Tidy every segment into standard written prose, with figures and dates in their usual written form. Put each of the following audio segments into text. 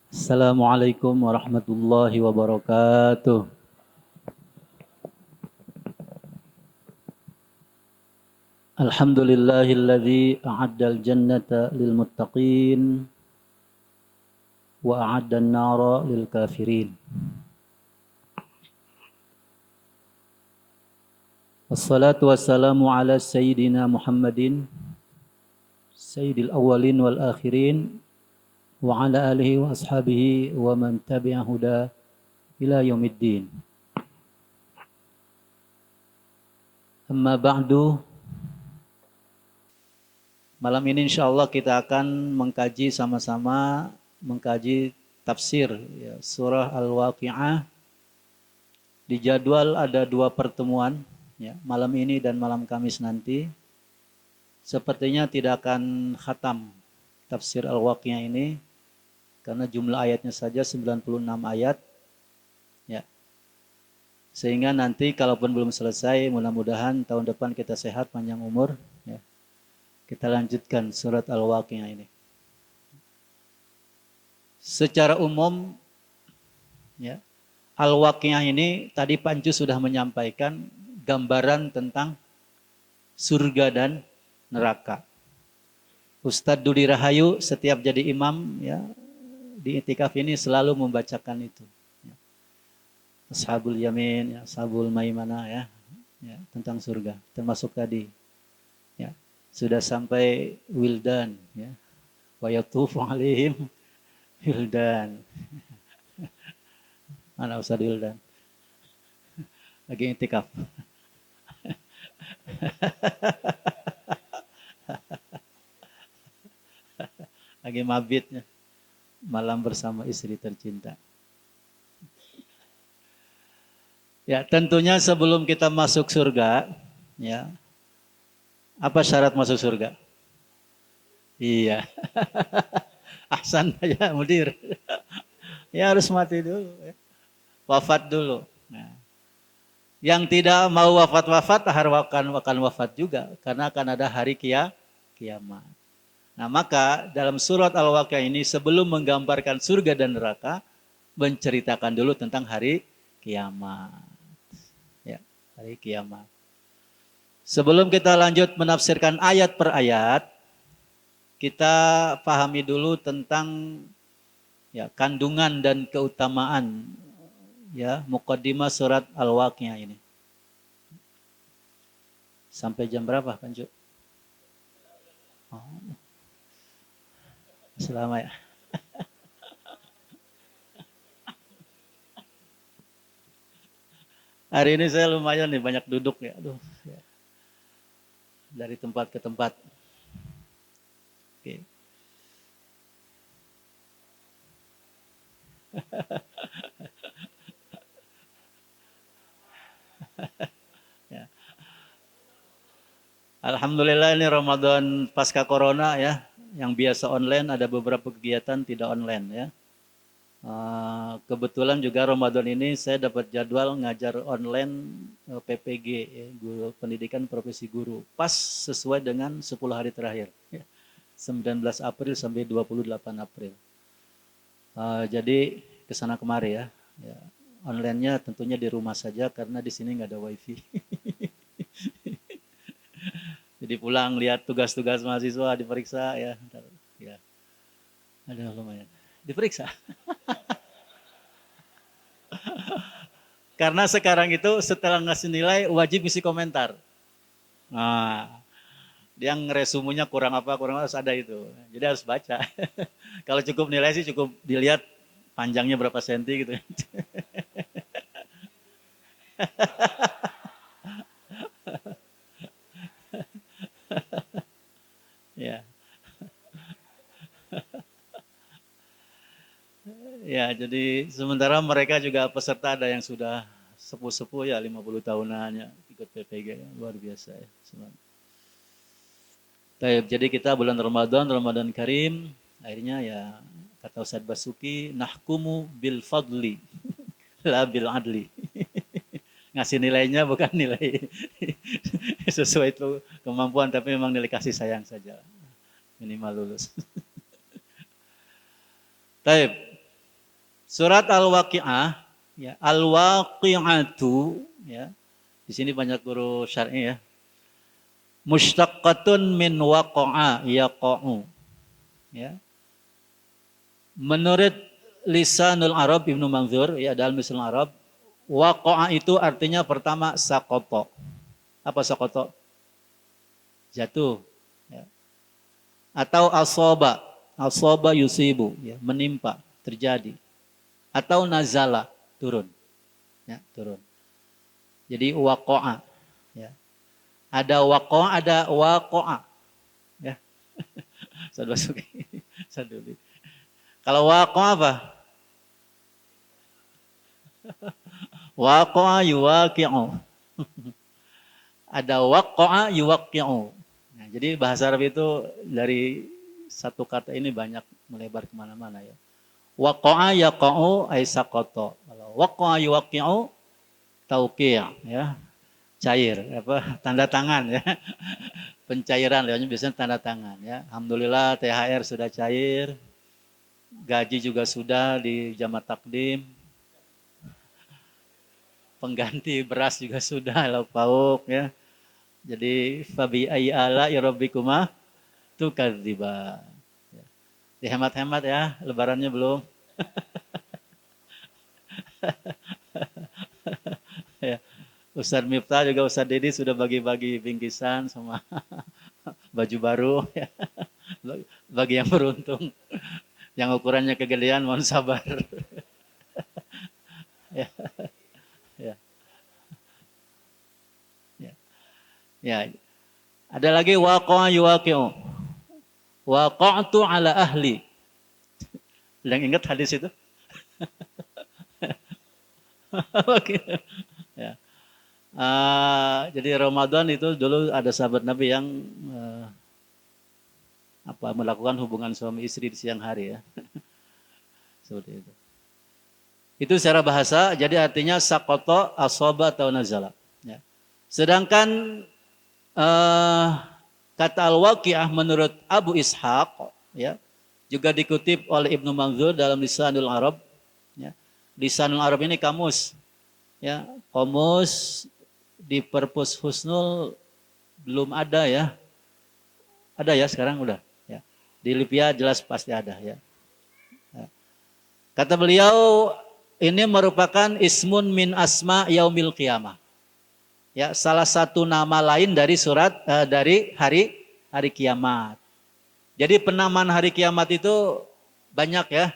Assalamualaikum warahmatullahi wabarakatuh. Alhamdulillahilladzi a'addal jannata lil muttaqin wa a'addan nara lil kafirin. Wassalatu wassalamu ala sayyidina Muhammadin sayyidil awwalin wal akhirin wa ala alihi wa ashabihi wa man tabi'a huda ila yaumiddin. Amma ba'du. Malam ini insyaallah kita akan mengkaji sama-sama tafsir ya, surah Al-Waqi'ah. Di jadwal ada 2 pertemuan ya, malam ini dan malam Kamis nanti. Sepertinya tidak akan khatam tafsir Al-Waqi'ah ini karena jumlah ayatnya saja 96 ayat ya. Sehingga nanti kalaupun belum selesai, mudah-mudahan tahun depan kita sehat panjang umur ya. Kita lanjutkan surat Al-Waqi'ah ini. Secara umum ya, Al-Waqi'ah ini tadi Pancu sudah menyampaikan gambaran tentang surga dan neraka. Ustadz Dudi Rahayu setiap jadi imam ya di I'tikaf ini selalu membacakan itu. Ya. Ashabul Yamin, ya, Ashabul Maimanah ya, ya, tentang surga. Termasuk tadi ya, sudah sampai wildan ya. Wa yatufu alaihim wildan. Mana Ustadz Wildan? Lagi i'tikaf. Lagi mabitnya. Malam bersama istri tercinta. Ya, tentunya sebelum kita masuk surga, ya. Apa syarat masuk surga? Iya. Ahsan aja mudir. Ya harus mati dulu. Ya. Wafat dulu. Nah. Yang tidak mau wafat-wafat akan wafat juga. Karena akan ada hari kiamat. Nah maka dalam surat Al-Waqi'ah ini sebelum menggambarkan surga dan neraka, menceritakan dulu tentang hari kiamat. Ya, hari kiamat. Sebelum kita lanjut menafsirkan ayat per ayat, kita pahami dulu tentang ya, kandungan dan keutamaan ya muqaddimah surat Al-Waqi'ah ini. Sampai jam berapa, Panju? Oh. Selama ya. Hari ini saya lumayan nih banyak duduk ya. Aduh. Ya. Dari tempat ke tempat. Oke. Ya. Alhamdulillah ini Ramadan pasca corona ya. Yang biasa online ada beberapa kegiatan tidak online ya. Kebetulan juga Ramadan ini saya dapat jadwal ngajar online PPG ya, guru pendidikan profesi guru. Pas sesuai dengan 10 hari terakhir. Ya. 19 April sampai 28 April. Jadi kesana kemari ya. Ya. Online-nya tentunya di rumah saja karena di sini nggak ada wifi. Jadi pulang lihat tugas-tugas mahasiswa diperiksa ya. Ya. Ada lumayan. Diperiksa. Karena sekarang itu setelah ngasih nilai wajib isi komentar. Nah, yang resumunya kurang apa harus ada itu. Jadi harus baca. Kalau cukup nilai sih cukup dilihat panjangnya berapa senti gitu. Ya. Ya, jadi sementara mereka juga peserta ada yang sudah sepuh-sepuh ya 50 tahunan ya ikut PPG ya. Luar biasa ya. Jadi kita bulan Ramadan Karim, akhirnya ya kata Ustadz Basuki, nahkumu bil fadli, la bil adli. Ngasih nilainya bukan nilai sesuai itu kemampuan, tapi memang nilai kasih sayang saja. Minimal lulus. Taib. Surat Al-Waqi'ah, ya, Al-Waqi'atu, ya. Di sini banyak guru syar'i ya. Mushtaqqatun min waqa'a yaqa'u. Ya. Menurut Lisanul Arab Ibnu Manzur, ya, dalam Lisanul Arab, waqa'a itu artinya pertama saqata. Apa saqata? Jatuh, ya. Atau asaba, asaba yusibu, ya, menimpa, terjadi. Atau nazala, turun, ya, turun. Jadi waqa'a, ya. Ada waqa'a, ada waqa'a, ya. Saya masuki. Kalau waqa'a apa? Waqa'a yuwaqi'u. Ada waqa'a yuwaqi'u. Nah, jadi bahasa Arab itu dari satu kata ini banyak melebar kemana-mana ya. Waqa'a yaqa'u ay saqata. Kalau waqa'a yuwaqi'u tauqi', ya. Cair, apa, tanda tangan ya. Pencairan biasanya tanda tangan ya. Alhamdulillah THR sudah cair. Gaji juga sudah di jamaah takdim. Pengganti beras juga sudah lauk pauk ya. Jadi fabi ayyi ala'i rabbikuma tukadziban. Dihemat-hemat ya, lebarannya belum. Ya. Ustadz Miftah juga Ustadz Dedi sudah bagi-bagi bingkisan sama baju baru ya. Bagi yang beruntung. Yang ukurannya kegedean mohon sabar. Ya. Ya. Ya. Ya. Ada lagi waqa'a yuwaqi'u. Waqa'tu ala ahli. Yang ingat hadis itu? Ya. Jadi Ramadan itu dulu ada sahabat Nabi yang melakukan hubungan suami istri di siang hari ya. Seperti itu. Itu secara bahasa, jadi artinya saqata, asaba atau nazala. Ya. Sedangkan kata al-waqi'ah menurut Abu Ishaq, ya, juga dikutip oleh Ibnu Manzur dalam Lisanul Arab. Ya. Lisanul Arab ini kamus, ya, kamus di Perpus Husnul belum ada ya. Ada ya sekarang udah. Ya. Di Lipia jelas pasti ada ya. Ya. Kata beliau ini merupakan ismun min asma yaumil qiyamah. Ya, salah satu nama lain dari surat dari hari kiamat. Jadi penamaan hari kiamat itu banyak ya.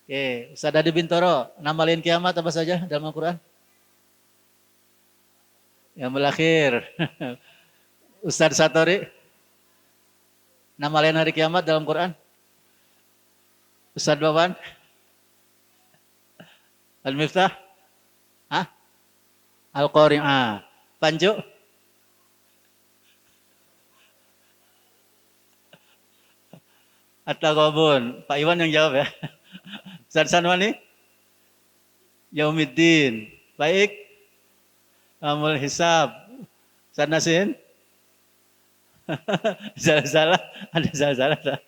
Oke, Ustaz Adi Bintoro, nama lain kiamat apa saja dalam Al-Qur'an? Yang berakhir. Ustaz Satori, nama lain hari kiamat dalam Quran? Ustaz Bawan? Al-Miftah? Hah? Al-Qari'ah. Panju? At-Taghabun. Pak Iwan yang jawab ya. Ustaz Sanwani? Yaumiddin. Baik. Amul Hisab. Ustaz Nasin? Salah-salah. Ada salah-salah.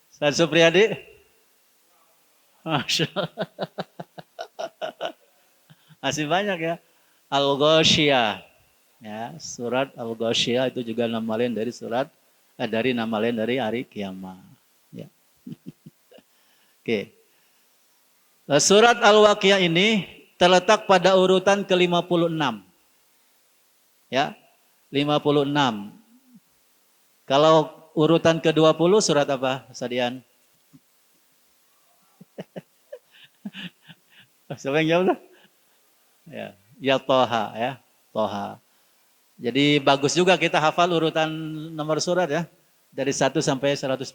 Ustaz Supriyadi? Masya Allah. Masih banyak ya. Al-Ghasyiyah. Ya, surat Al-Ghasyiyah itu juga nama lain dari surat dari nama lain dari hari kiamat. Ya. Oke. Surat Al-Waqiah ini terletak pada urutan ke-56. Ya. 56. Kalau urutan ke-20 surat apa, Sadian? Siapa yang jawab? Ya, ya Toha ya, Toha. Jadi bagus juga kita hafal urutan nomor surat ya, dari 1 sampai 114.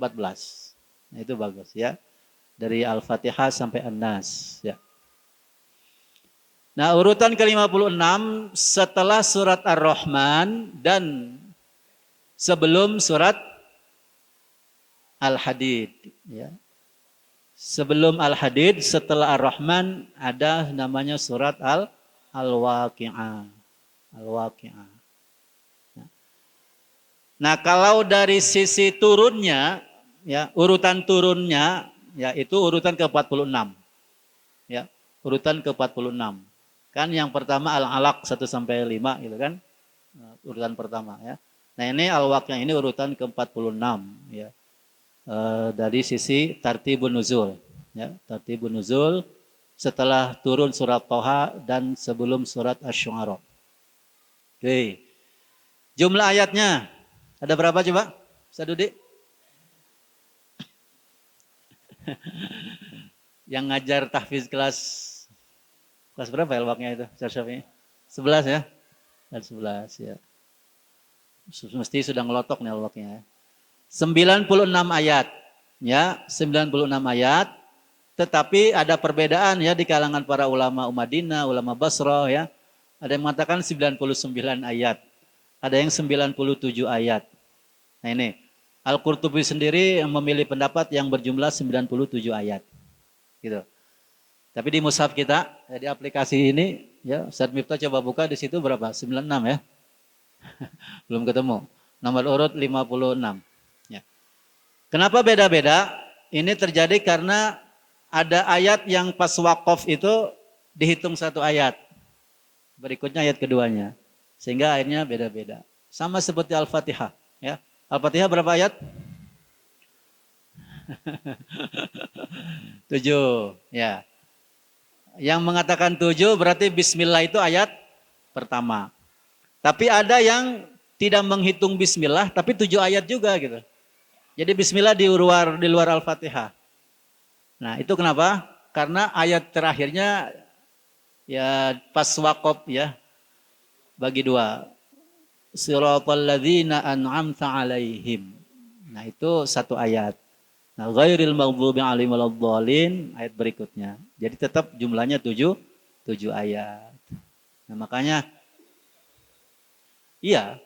Nah, itu bagus ya. Dari Al-Fatihah sampai An-Nas ya. Nah, urutan ke-56 setelah surat Ar-Rahman dan sebelum surat Al-Hadid ya. Sebelum Al-Hadid, setelah Ar-Rahman ada namanya surat Al-Waqi'ah. Al-Waqi'ah. Nah, kalau dari sisi turunnya, ya, urutan turunnya, ya itu urutan ke-46. Ya, urutan ke-46. Kan yang pertama Al-Alaq 1 sampai 5 gitu kan. Nah, urutan pertama ya. Nah, ini Al-Waqiah ini urutan ke-46 ya. Dari sisi tartibun nuzul ya, tartibun nuzul setelah turun surat Thaha dan sebelum surat Asy-Syu'ara. Oke. Jumlah ayatnya ada berapa coba? Ustaz Dudi? Yang ngajar tahfiz kelas berapa ya Al-Waqiah itu? Ustaz Syafi'i? 11 ya? Dan 11 ya. Mesti sudah ngelotok nih Al-Waqiah. 96 ayat. Ya, 96 ayat. Tetapi ada perbedaan ya di kalangan para ulama Madinah, ulama Basrah ya. Ada yang mengatakan 99 ayat. Ada yang 97 ayat. Nah ini, Al-Qurtubi sendiri memilih pendapat yang berjumlah 97 ayat. Gitu. Tapi di mushaf kita, di aplikasi ini, ya, Ustaz Miftah coba buka di situ berapa? 96 ya. Belum ketemu. Nomor urut 56. Ya. Kenapa beda-beda? Ini terjadi karena ada ayat yang pas waqaf itu dihitung satu ayat. Berikutnya ayat keduanya. Sehingga akhirnya beda-beda. Sama seperti Al-Fatihah. Ya. Al-Fatihah berapa ayat? 7. Ya. Yang mengatakan 7 berarti Bismillah itu ayat pertama. Tapi ada yang tidak menghitung Bismillah, tapi 7 ayat juga gitu. Jadi Bismillah di luar Al-Fatihah. Nah itu kenapa? Karena ayat terakhirnya ya pas waqaf ya bagi 2. Siratal ladzina an'amta alaihim. Nah itu satu ayat. Nah ghairil maghdubi alaihim waladdallin ayat berikutnya. Jadi tetap jumlahnya 7 ayat. Nah makanya iya.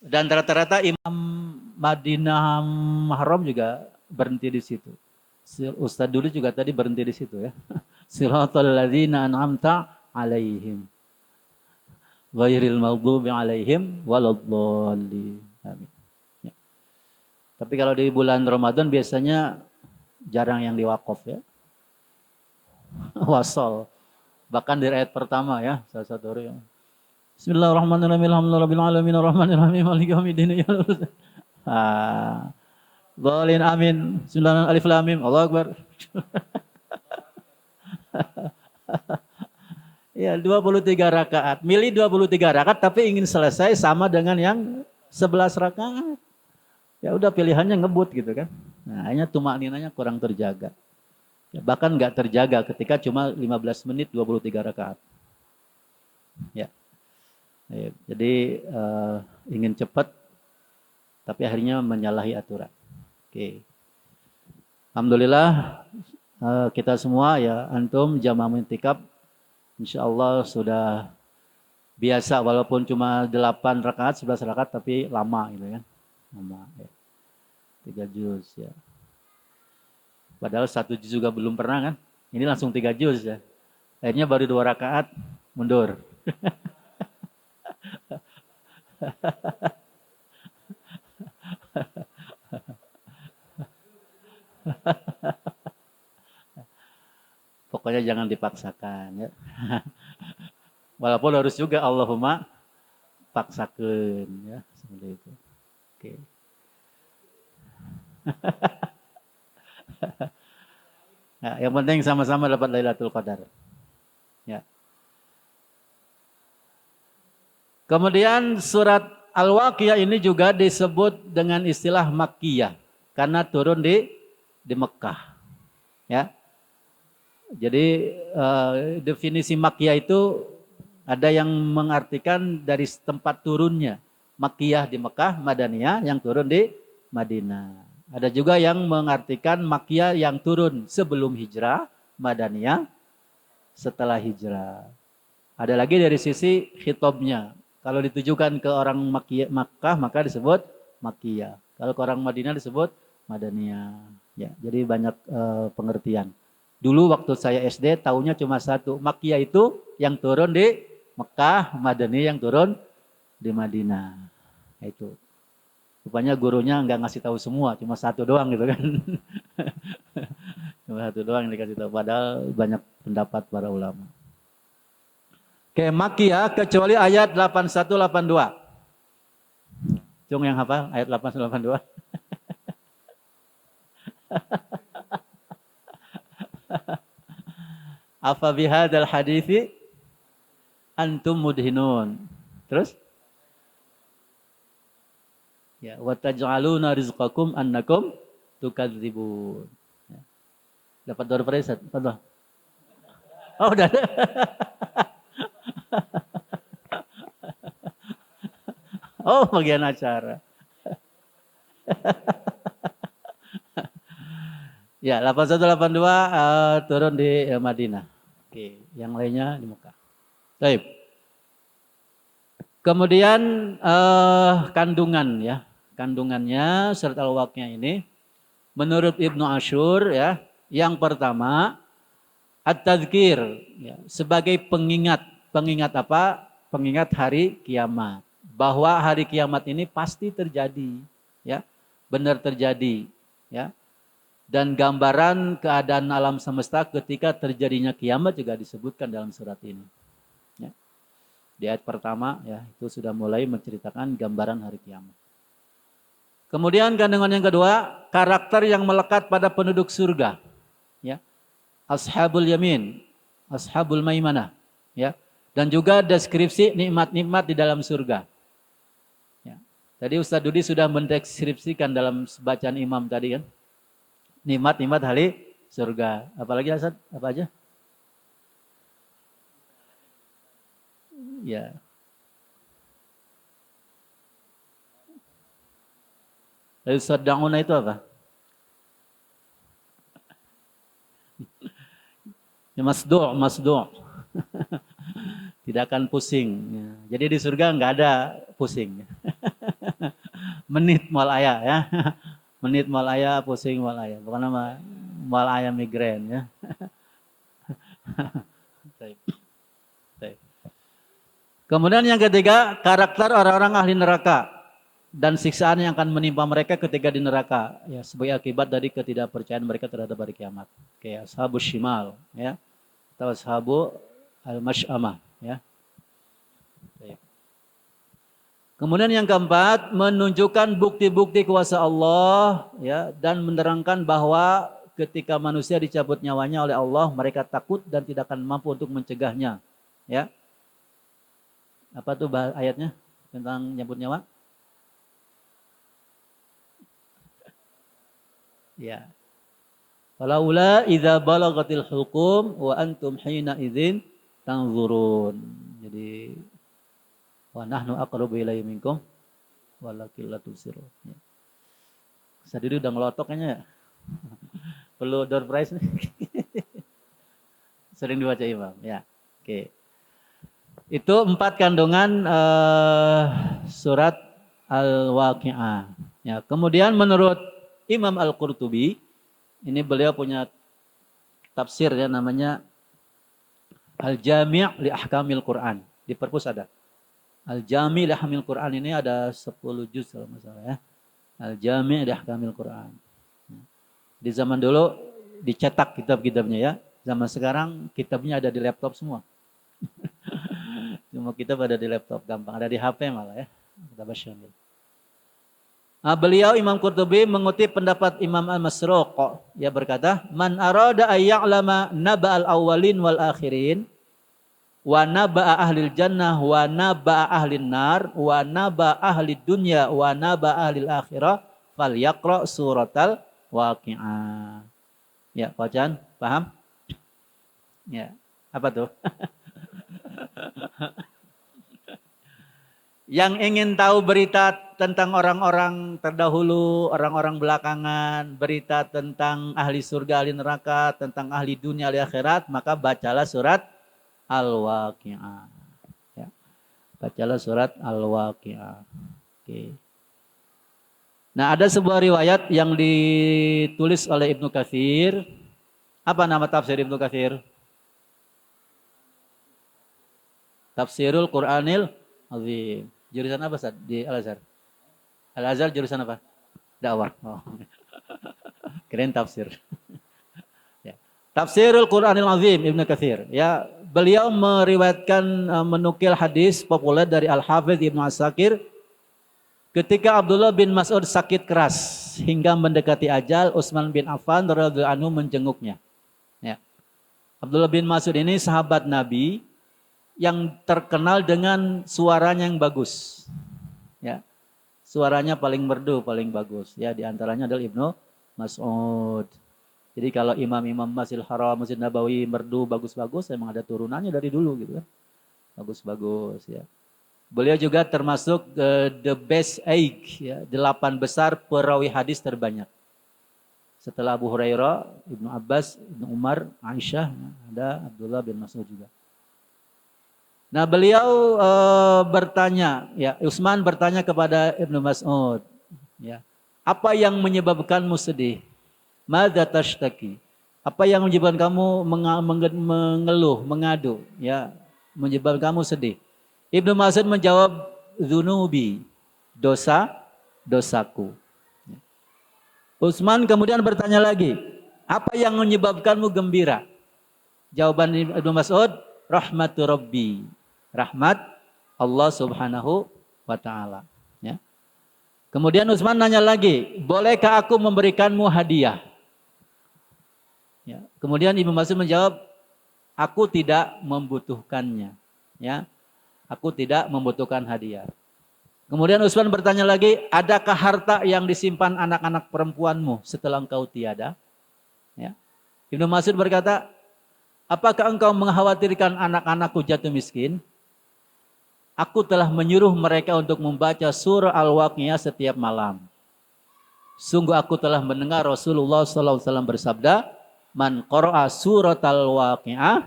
Dan rata-rata Imam Madinah Haram juga berhenti di situ. Ustadz dulu juga tadi berhenti di situ ya. Siratal ladzina an'amta alaihim. Ghairil maghdubi alaihim waladdallin. Amin. Ya. Tapi kalau di bulan Ramadan biasanya jarang yang diwakaf ya. Wasol. Bahkan di ayat pertama ya, salah satu yang Bismillahirrahmanirrahim. Alhamdulillahirabbil alamin arrahmanirrahim maliki yaumiddin. Dhalin amin. Bismillahirrahmanirrahim. Alif lam mim. Allahu akbar. Ya, 23 rakaat. Milih 23 rakaat tapi ingin selesai sama dengan yang 11 rakaat. Ya udah pilihannya ngebut gitu kan. Nah, akhirnya tumakninanya kurang terjaga. Ya, bahkan nggak terjaga ketika cuma 15 menit 23 rakaat. Ya. Jadi ingin cepat tapi akhirnya menyalahi aturan. Oke. Alhamdulillah kita semua ya antum jamaah intikaf insyaallah sudah biasa walaupun cuma 8 rakaat 11 rakaat tapi lama gitu kan. Lama ya. 3 juz ya. Padahal 1 juz juga belum pernah kan. Ini langsung 3 juz ya. Akhirnya baru 2 rakaat mundur. Pokoknya jangan dipaksakan ya. Walaupun harus juga Allahumma paksakan ya seperti itu. Oke. Nah, yang penting sama-sama dapat Lailatul Qadar. Ya. Kemudian surat Al-Waqiah ini juga disebut dengan istilah Makkiyah karena turun di Mekah. Ya. Jadi definisi Makkiyah itu ada yang mengartikan dari tempat turunnya. Makkiyah di Mekah, Madaniyah yang turun di Madinah. Ada juga yang mengartikan Makkiyah yang turun sebelum hijrah, Madaniyah setelah hijrah. Ada lagi dari sisi khitabnya. Kalau ditujukan ke orang Makkah maka disebut Makkiyah. Kalau ke orang Madinah disebut Madaniyah. Ya, jadi banyak pengertian. Dulu waktu saya SD tahunya cuma satu. Makkiyah itu yang turun di Mekah, Madaniyah yang turun di Madinah. Itu. Rupanya gurunya nggak ngasih tahu semua, cuma satu doang gitu kan. Cuma satu doang yang dikasih tahu. Padahal banyak pendapat para ulama. Oke, Makkiyah kecuali ayat 81 82. Cung yang hafal ayat 81 82. Afa bihadzal hadithi antum mudhinun. Terus? Ya, wa taj'aluna rizqakum annakum tukadzibun. Ya. Dapat door prize, Pak. Oh, udah. Oh, bagian acara. Ya, 8182 turun di Madinah. Oke, yang lainnya di Mekah. Baik. Kemudian kandungan ya. Kandungannya surat Al-Waqiah ini menurut Ibnu Asyur ya, yang pertama at-tadzkir ya, sebagai pengingat. Pengingat apa? Pengingat hari kiamat. Bahwa hari kiamat ini pasti terjadi ya. Benar terjadi ya. Dan gambaran keadaan alam semesta ketika terjadinya kiamat juga disebutkan dalam surat ini. Ya. Di ayat pertama ya, itu sudah mulai menceritakan gambaran hari kiamat. Kemudian kandungan yang kedua, karakter yang melekat pada penduduk surga. Ya. Ashabul yamin, ashabul maimanah. Ya. Dan juga deskripsi nikmat-nikmat di dalam surga. Ya. Tadi Ustaz Dudi sudah mendeskripsikan dalam bacaan imam tadi kan. Nikmat-nikmat hari surga. Apalagi Ustaz? Apa aja? Ya. Sadaquna itu apa? Ya, masdu'. Tidak akan pusing. Ya. Jadi di surga nggak ada pusing. Menit mal ayah ya. Menit mal ayah, pusing mal ayah. Bukan nama mal ayah migrain ya. Kemudian yang ketiga, karakter orang-orang ahli neraka. Dan siksaan yang akan menimpa mereka ketika di neraka ya, sebagai akibat dari ketidakpercayaan mereka terhadap hari kiamat. Kayak ashabus shimal ya, atau ashabu al-masy'amah ya. Kemudian yang keempat, menunjukkan bukti-bukti kuasa Allah ya, dan menerangkan bahwa ketika manusia dicabut nyawanya oleh Allah, mereka takut dan tidak akan mampu untuk mencegahnya ya. Apa tuh ayatnya tentang nyabut nyawa? Ya. Falaula idza balagatil hukum wa antum hina idzin tanzurun. Jadi wa nahnu aqrabu ilayhi minkum walakin la tubsirun. Ya. Sadiri udah ngelotok kayaknya ya. Perlu door prize nih. Sering dibaca imam ya. Oke. Itu 4 kandungan surat Al-Waqiah. Ya, kemudian menurut Imam Al-Qurtubi, ini beliau punya tafsir ya, namanya Al-Jami' li Ahkamil Quran. Di perpus ada. Al-Jami' li Ahkamil Quran ini ada 10 juz kalau nggak salah ya. Al-Jami' li Ahkamil Quran. Di zaman dulu dicetak kitab-kitabnya ya. Zaman sekarang kitabnya ada di laptop semua. Semua kitab ada di laptop, gampang. Ada di HP malah ya. Kitab Syamil. Beliau Imam Qurtubi mengutip pendapat Imam Al-Masruq, ya berkata, "Man arada ay ya'lama naba'al awwalin wal akhirin wa naba'a ahlil jannah wa naba'a ahlin nar wa naba'a ahlid dunya wa naba'a ahlil akhirah falyaqra suratal Waqiah." Ya, Pak Chan, paham? Ya. Apa tuh? Yang ingin tahu berita tentang orang-orang terdahulu, orang-orang belakangan, berita tentang ahli surga, ahli neraka, tentang ahli dunia, ahli akhirat, maka bacalah surat Al-Waqiah. Ya. Bacalah surat Al-Waqiah. Oke. Nah, ada sebuah riwayat yang ditulis oleh Ibnu Katsir. Apa nama tafsir Ibnu Katsir? Tafsirul Qur'anil Azim. Jurusan apa Ustaz di Al-Azhar? Al-Azhar jurusan apa? Dakwah. Oh. Keren tafsir. Tafsirul Quranil Azim Ibnu Katsir. Ya, beliau meriwayatkan menukil hadis populer dari Al-Hafidz Ibnu Asakir ketika Abdullah bin Mas'ud sakit keras hingga mendekati ajal, Utsman bin Affan radhiyallahu anhu menjenguknya. Ya. Abdullah bin Mas'ud ini sahabat Nabi yang terkenal dengan suaranya yang bagus. Ya. Suaranya paling merdu, paling bagus. Ya, di antaranya adalah Ibnu Mas'ud. Jadi kalau imam-imam Masjidil Haram, Masjid Nabawi merdu bagus-bagus, memang ada turunannya dari dulu gitu kan. Bagus-bagus ya. Beliau juga termasuk the best eight, ya, 8 besar perawi hadis terbanyak. Setelah Abu Hurairah, Ibnu Abbas, Ibnu Umar, Aisyah, ada Abdullah bin Mas'ud juga. Nah, beliau bertanya, ya, Utsman bertanya kepada Ibnu Mas'ud, ya, apa yang menyebabkanmu sedih? Madza tashtaki? Apa yang menyebabkan kamu mengeluh, mengadu, ya, menyebabkan kamu sedih? Ibnu Mas'ud menjawab, dzunubi, dosaku. Utsman kemudian bertanya lagi, apa yang menyebabkanmu gembira? Jawaban Ibnu Mas'ud, rahmatu rabbi, rahmat Allah Subhanahu wa taala, ya. Kemudian Utsman nanya lagi, bolehkah aku memberikanmu hadiah? Ya. Kemudian Ibnu Mas'ud menjawab, aku tidak membutuhkannya, ya. Aku tidak membutuhkan hadiah. Kemudian Utsman bertanya lagi, adakah harta yang disimpan anak-anak perempuanmu setelah engkau tiada? Ya. Ibnu Mas'ud berkata, apakah engkau mengkhawatirkan anak-anakku jatuh miskin? Aku telah menyuruh mereka untuk membaca surah Al-Waqiah setiap malam. Sungguh aku telah mendengar Rasulullah SAW bersabda, man qara'a surat Al-Waqiah,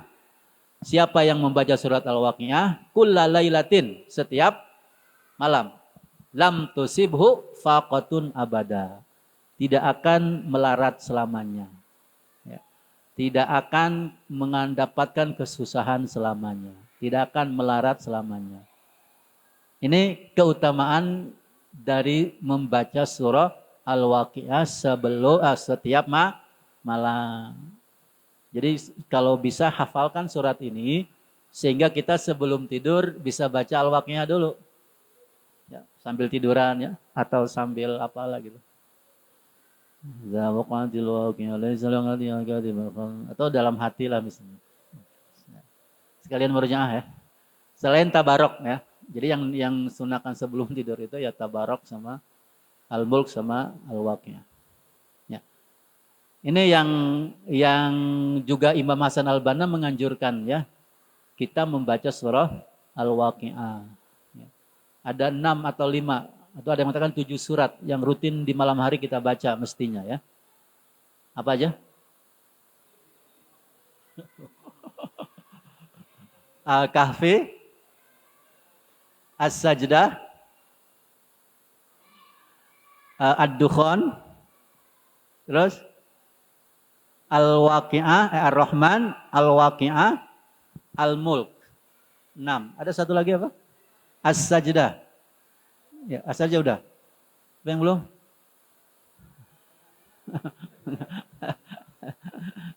siapa yang membaca surat Al-Waqiah, kulla lailatin, setiap malam, lam tusibhu faqatun abada, tidak akan melarat selamanya, ya. Tidak akan mendapatkan kesusahan selamanya, tidak akan melarat selamanya. Ini keutamaan dari membaca surah Al-Waqiah setiap malam. Jadi kalau bisa hafalkan surat ini sehingga kita sebelum tidur bisa baca Al-Waqiah dulu. Ya, sambil tiduran ya atau sambil apalah gitu. Atau dalam hati lah misalnya. Sekalian merjaah ya. Selain tabarok ya. Jadi yang sunahkan sebelum tidur itu ya tabarok sama Al-Mulk sama Al-Waqiah. Ya. Ini yang juga Imam Hasan Al-Banna menganjurkan ya. Kita membaca surah Al-Waqiah. Ya. Ada 6 atau 5 atau ada yang mengatakan 7 surat yang rutin di malam hari kita baca mestinya ya. Apa aja? Al-Kahfi, As-Sajdah, Ad-Dukhan, terus Al-Waqiah, Ar-Rahman, Al-Waqiah, Al-Mulk. 6. Ada satu lagi apa? As-Sajdah. Ya, As-Sajdah udah. Apa yang belum?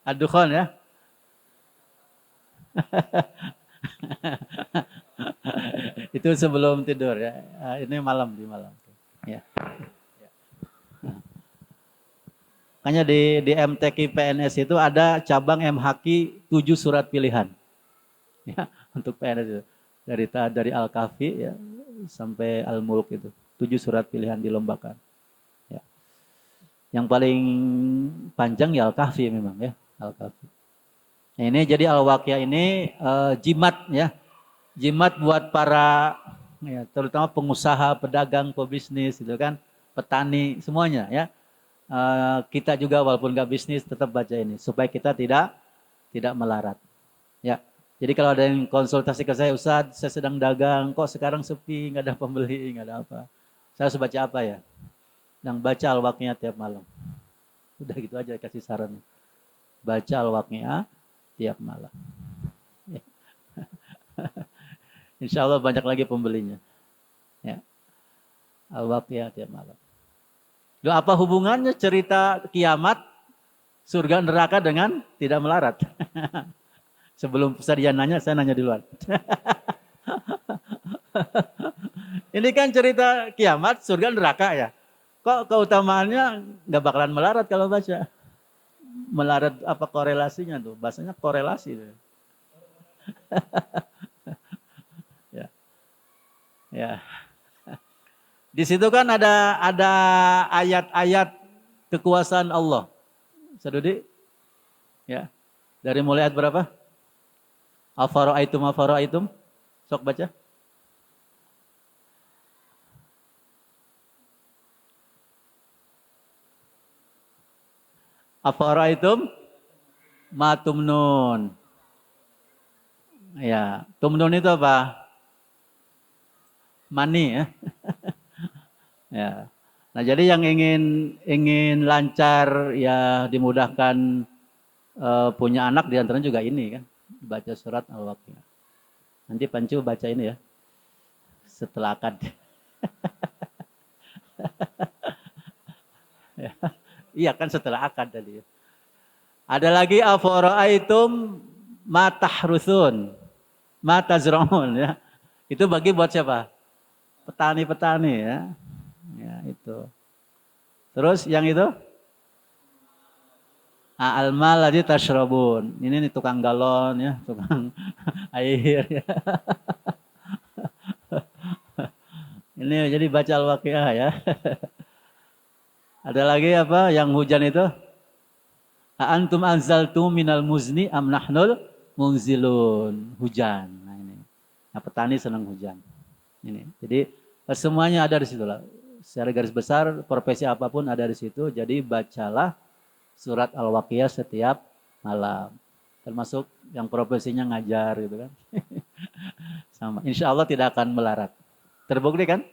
Ad-Dukhan ya. Itu sebelum tidur ya. Ini malam di malam. Ya. Makanya di MTQ PNS itu ada cabang MHQ 7 surat pilihan. Ya, untuk PNS itu. Dari Al-Kahfi ya sampai Al-Mulk itu. 7 surat pilihan dilombakan. Ya. Yang paling panjang ya Al-Kahfi memang ya, Al-Kahfi. Nah, ini jadi Al-Waqiah ini jimat ya. Jimat buat para ya, terutama pengusaha, pedagang, pebisnis gitu kan, petani semuanya ya. Kita juga walaupun nggak bisnis tetap baca ini supaya kita tidak melarat. Ya. Jadi kalau ada yang konsultasi ke saya, Ustaz, saya sedang dagang, kok sekarang sepi, nggak ada pembeli, nggak ada apa. Saya harus baca apa ya? Yang baca Al-Waqiah tiap malam. Udah gitu aja kasih saran. Baca Al-Waqiah tiap malam. Ya. Insya Allah banyak lagi pembelinya. Ya. Al-Waqiah tiap malam. Loh, apa hubungannya cerita kiamat surga neraka dengan tidak melarat. Sebelum Ustaz nanya, saya nanya duluan. Ini kan cerita kiamat, surga neraka ya. Kok keutamaannya nggak bakalan melarat kalau baca? Melarat apa korelasinya tuh? Bahasanya korelasi tuh. Ya, ya. Di situ kan ada ayat-ayat kekuasaan Allah. Sadudi, ya. Dari mulai ayat berapa? Afara'aitum. Sok baca. Afara'aitum ma tumnun. Ya, tumnun itu apa? Mani ya. Ya. Nah, jadi yang ingin lancar ya dimudahkan punya anak di antaranya juga ini kan, baca surat Al-Waqiah. Nanti Pancu baca ini ya. Setelah akad. Ya. Iya kan setelah akad tadi. Ada lagi afara'aitum ma tahrusun, ma tazra'un ya. Itu bagi buat siapa? Petani-petani ya. Ya, itu. Terus yang itu? Al-mal ladzi tashrabun. Ini nih tukang galon ya, tukang air ya. Ini jadi baca Al-Waqiah ya. Ada lagi apa yang hujan itu? Antum anzaltum minal muzni am nahnul munzilun. Hujan. Nah ini. Nah, petani senang hujan. Ini. Jadi semuanya ada di situ lah. Secara garis besar profesi apapun ada di situ. Jadi bacalah surat Al-Waqiah setiap malam. Termasuk yang profesinya ngajar gitu kan. Sama. Insya Allah tidak akan melarat. Terbukti kan?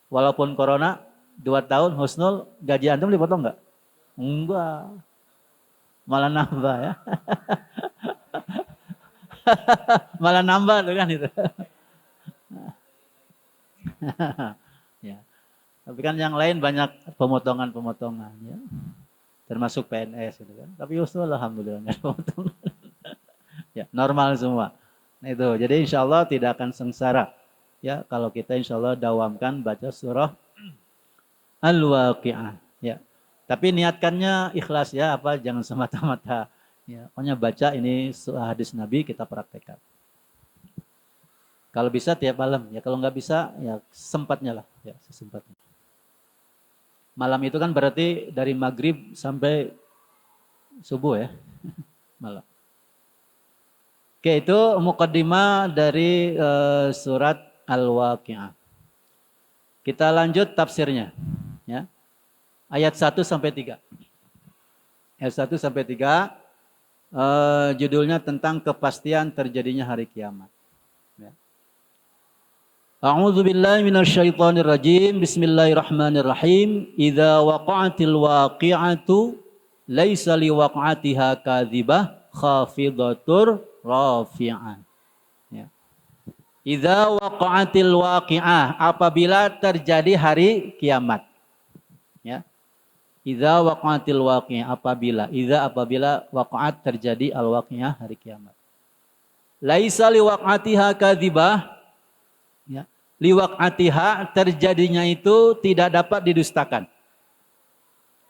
Walaupun corona 2 tahun husnul, gaji antum dipotong enggak? Enggak. Malah nambah ya. Malah nambah tuh kan itu. Ya. Tapi kan yang lain banyak pemotongan ya. Termasuk PNS gitu kan. Tapi husnul alhamdulillah enggak pemotongan. Ya, normal semua. Nah itu. Jadi insya Allah tidak akan sengsara. Ya, kalau kita insya Allah dawamkan baca surah Al-Waqiah. Ya. Tapi niatkannya ikhlas ya, apa jangan semata-mata. Ya, pokoknya baca ini hadis Nabi kita praktekkan. Kalau bisa tiap malam, ya kalau nggak bisa ya sempatnya lah, ya sesempatnya. Malam itu kan berarti dari maghrib sampai subuh ya, malam. Oke, itu mukaddimah dari surat Al-Waqiah. Kita lanjut tafsirnya. Ya. Ayat 1 sampai 3. Ayat 1 sampai 3 judulnya tentang kepastian terjadinya hari kiamat. Ya. A'udzu billahi minasyaitonir rajim. Bismillahirrahmanirrahim. Idza waqa'atil waqi'atu laisa liwaq'atiha kadzibah khafidatur rafi'ah. Ya. Idza waqa'atil waqi'ah, apabila terjadi hari kiamat. Ya. Idza waqa'atil waqi'ah, apabila waqa'at terjadi al-waqi'ah hari kiamat. Laisa liwaq'atiha kadzibah. Ya. Liwaq'atiha, terjadinya itu tidak dapat didustakan.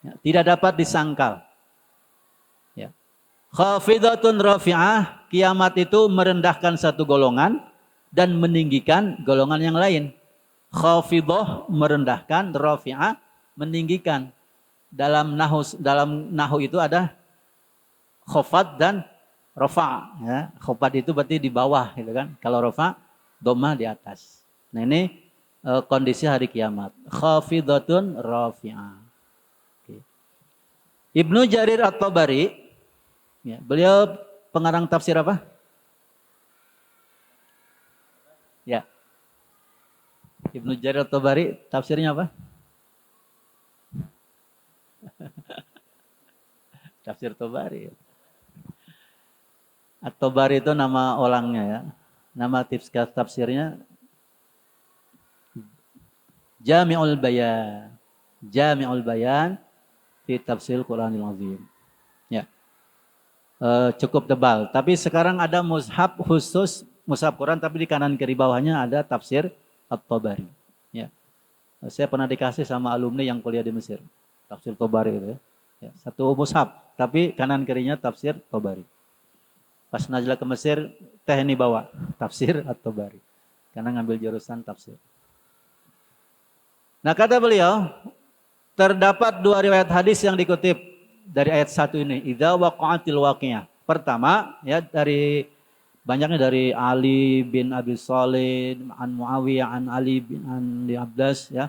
Ya. Tidak dapat disangkal. Ya. Khafidatun rafi'ah, kiamat itu merendahkan satu golongan dan meninggikan golongan yang lain. Khafidah merendahkan, rafi'ah meninggikan. Dalam nahu itu ada khafad dan rafa'. Ya. Khafad itu berarti di bawah, gitu kan? Kalau rafa', dhammah di atas. Nah ini kondisi hari kiamat. Khafidatun rafi'ah. Okay. Ibnu Jarir At-Tabari, ya, beliau pengarang tafsir apa? Ya. Ibnu Jarir At-Tabari tafsirnya apa? Tafsir Tabari. At-Tabari itu nama orangnya ya. Nama tips tafsirnya Jami'ul Bayan. Jami'ul Bayan fi tafsir Qur'anil Azim. Ya. cukup tebal. Tapi sekarang ada mushaf khusus, mushaf Quran, tapi di kanan kiri bawahnya ada tafsir At-Tabari. Ya. Saya pernah dikasih sama alumni yang kuliah di Mesir, tafsir Tabari itu ya. Ya, satu mushaf, tapi kanan kirinya tafsir Tabari. Pas Najla ke Mesir, teh ini bawa tafsir At-Tabari, karena ngambil jurusan tafsir. Nah kata beliau, terdapat dua riwayat hadis yang dikutip dari ayat 1 ini, idza waqa'atil waqi'ah. Pertama, ya dari banyaknya dari Ali bin Abi Thalib, an Muawiyah, an Ali bin Abbas, ya.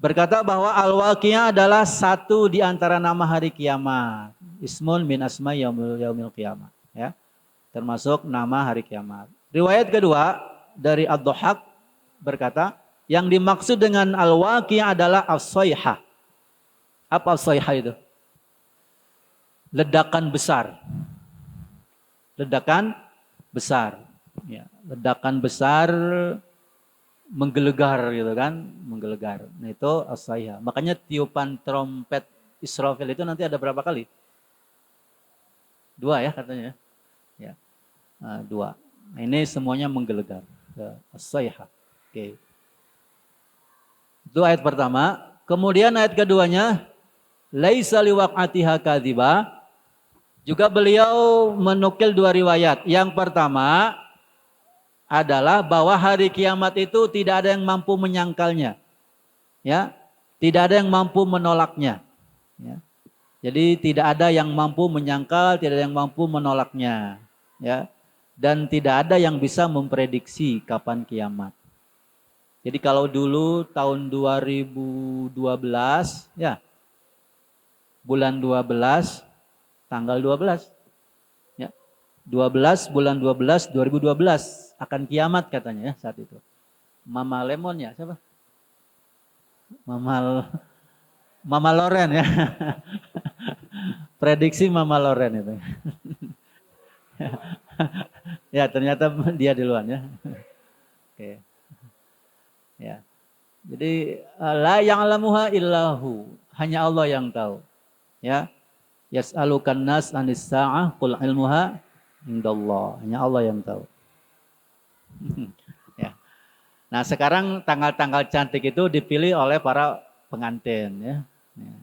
Berkata bahwa al-waqi'ah adalah satu di antara nama hari kiamat. Ismun min asma yaumil qiyamah, ya. Termasuk nama hari kiamat. Riwayat kedua dari Ad-Dhahhak berkata, yang dimaksud dengan al-waqi'ah adalah as-sayhah. Apa as-sayhah itu? Ledakan besar. Ledakan besar. Ya, ledakan besar menggelegar gitu kan, menggelegar. Nah itu as-sayhah. Makanya tiupan trompet Israfil itu nanti ada berapa kali? 2 ya katanya. Ya. Nah, 2. Nah, ini semuanya menggelegar. As-sayhah. Oke. Itu ayat pertama. Kemudian ayat keduanya, laisa liwaq'atiha kadziba. Juga beliau menukil 2 riwayat. Yang pertama adalah bahwa hari kiamat itu tidak ada yang mampu menyangkalnya. Ya, tidak ada yang mampu menolaknya. Ya. Jadi tidak ada yang mampu menyangkal, tidak ada yang mampu menolaknya. Ya. Dan tidak ada yang bisa memprediksi kapan kiamat. Jadi kalau dulu tahun 2012, ya, bulan 12, tanggal 12, ya, 12 bulan 12 2012 akan kiamat katanya ya saat itu. Mama Lemon ya siapa? Mama Loren ya. Prediksi Mama Loren itu. Ya ternyata dia duluan ya. Oke. Ya. Jadi la ya'lamuha illahu, hanya Allah yang tahu. Ya. Yas'alukan nas anis sa'ah qul ilmuha indallah, hanya Allah yang tahu. Ya. Nah, sekarang tanggal-tanggal cantik itu dipilih oleh para pengantin ya. Ya.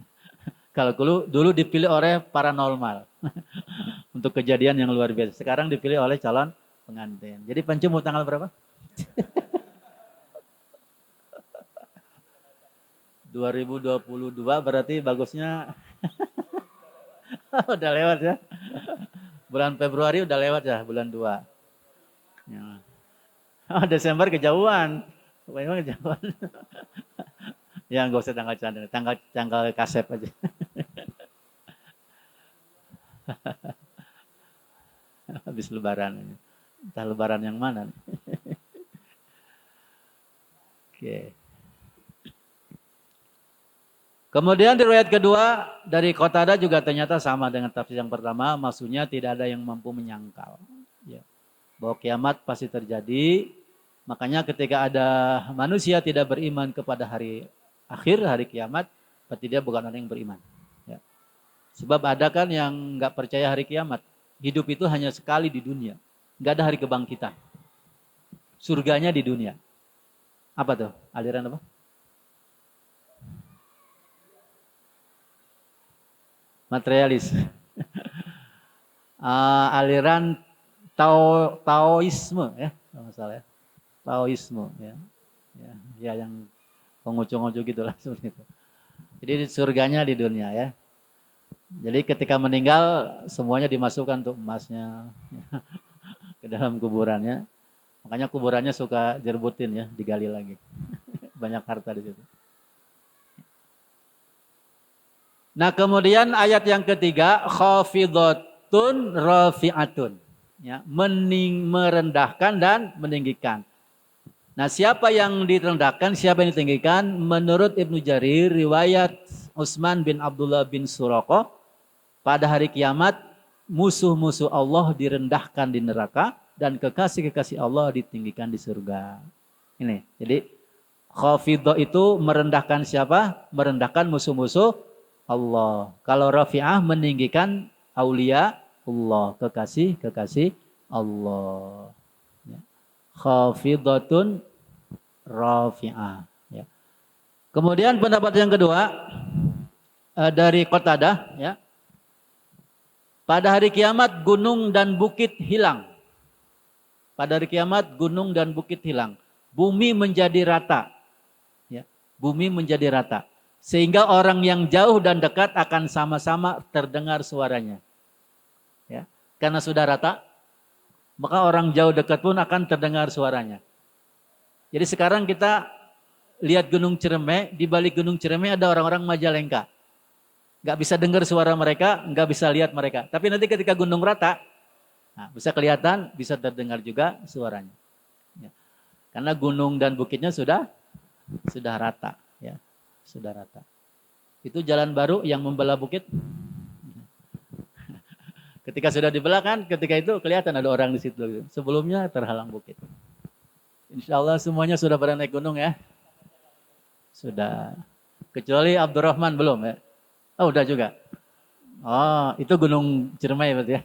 Kalau dulu dipilih oleh paranormal. Untuk kejadian yang luar biasa. Sekarang dipilih oleh calon pengantin. Jadi pencemu tanggal berapa? 2022 berarti bagusnya udah lewat ya. Bulan Februari udah lewat ya, bulan 2. Ya. Oh, Desember kejauhan. Pokoknya kejauhan. Ya enggak usah tanggal cantik, tanggal kasep aja. Habis lebaran. Entah lebaran yang mana. Oke. Kemudian di riwayat kedua dari Qatadah juga ternyata sama dengan tafsir yang pertama, maksudnya tidak ada yang mampu menyangkal. Ya. Bahwa kiamat pasti terjadi, makanya ketika ada manusia tidak beriman kepada hari akhir, hari kiamat, berarti dia bukan orang yang beriman. Ya. Sebab ada kan yang nggak percaya hari kiamat, hidup itu hanya sekali di dunia, nggak ada hari kebangkitan. Surganya di dunia. Apa tuh? Aliran apa? Materialis. Aliran Taoisme ya, kalau salah ya. Taoisme ya. Ya yang pengucu-ngucu gitulah seperti itu. Jadi surganya di dunia ya. Jadi ketika meninggal semuanya dimasukkan untuk emasnya ya, ke dalam kuburannya. Makanya kuburannya suka dirbutin ya, digali lagi. Banyak harta di situ. Nah kemudian ayat yang ketiga, khafidatun rafi'atun, ya, merendahkan dan meninggikan. Nah siapa yang direndahkan, siapa yang ditinggikan? Menurut Ibnu Jarir, riwayat Utsman bin Abdullah bin Suraqah, pada hari kiamat musuh-musuh Allah direndahkan di neraka dan kekasih-kekasih Allah ditinggikan di surga. Ini, jadi khafidah itu merendahkan siapa? Merendahkan musuh-musuh Allah. Kalau rafi'ah meninggikan aulia Allah, kekasih Allah. Ya. Khafidatun rafi'ah. Ya. Kemudian pendapat yang kedua dari Qatadah, ya. Pada hari kiamat gunung dan bukit hilang. Pada hari kiamat gunung dan bukit hilang. Bumi menjadi rata. Ya. Bumi menjadi rata. Sehingga orang yang jauh dan dekat akan sama-sama terdengar suaranya. Ya. Karena sudah rata, maka orang jauh dekat pun akan terdengar suaranya. Jadi sekarang kita lihat Gunung Ciremai, di balik Gunung Ciremai ada orang-orang Majalengka. Nggak bisa dengar suara mereka, nggak bisa lihat mereka. Tapi nanti ketika gunung rata, nah, bisa kelihatan, bisa terdengar juga suaranya. Ya. Karena gunung dan bukitnya sudah rata. Ya. Sudah rata. Itu jalan baru yang membelah bukit. Ketika sudah dibelah kan, ketika itu kelihatan ada orang di situ. Sebelumnya terhalang bukit. Insya Allah semuanya sudah pada naik gunung ya. Sudah. Kecuali Abdurrahman belum ya. Oh udah juga. Oh itu Gunung Ciremai berarti ya.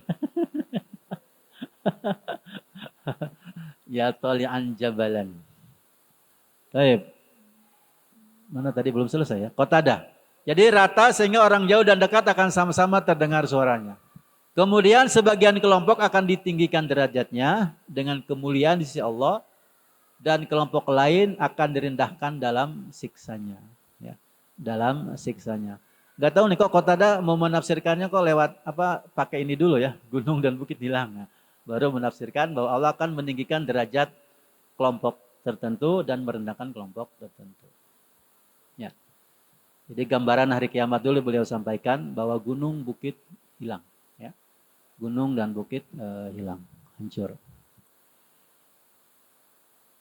Ya toli'an jabalan. Baik. Mana tadi belum selesai ya. Qatadah. Jadi rata sehingga orang jauh dan dekat akan sama-sama terdengar suaranya. Kemudian sebagian kelompok akan ditinggikan derajatnya dengan kemuliaan di sisi Allah. Dan kelompok lain akan direndahkan dalam siksanya. Ya, dalam siksanya. Gak tahu nih kok Qatadah mau menafsirkannya kok lewat apa pakai ini dulu ya. Gunung dan bukit hilang. Nah, baru menafsirkan bahwa Allah akan meninggikan derajat kelompok tertentu dan merendahkan kelompok tertentu. Ya. Jadi gambaran hari kiamat dulu beliau sampaikan bahwa gunung bukit hilang. Ya. Gunung dan bukit hilang, hancur.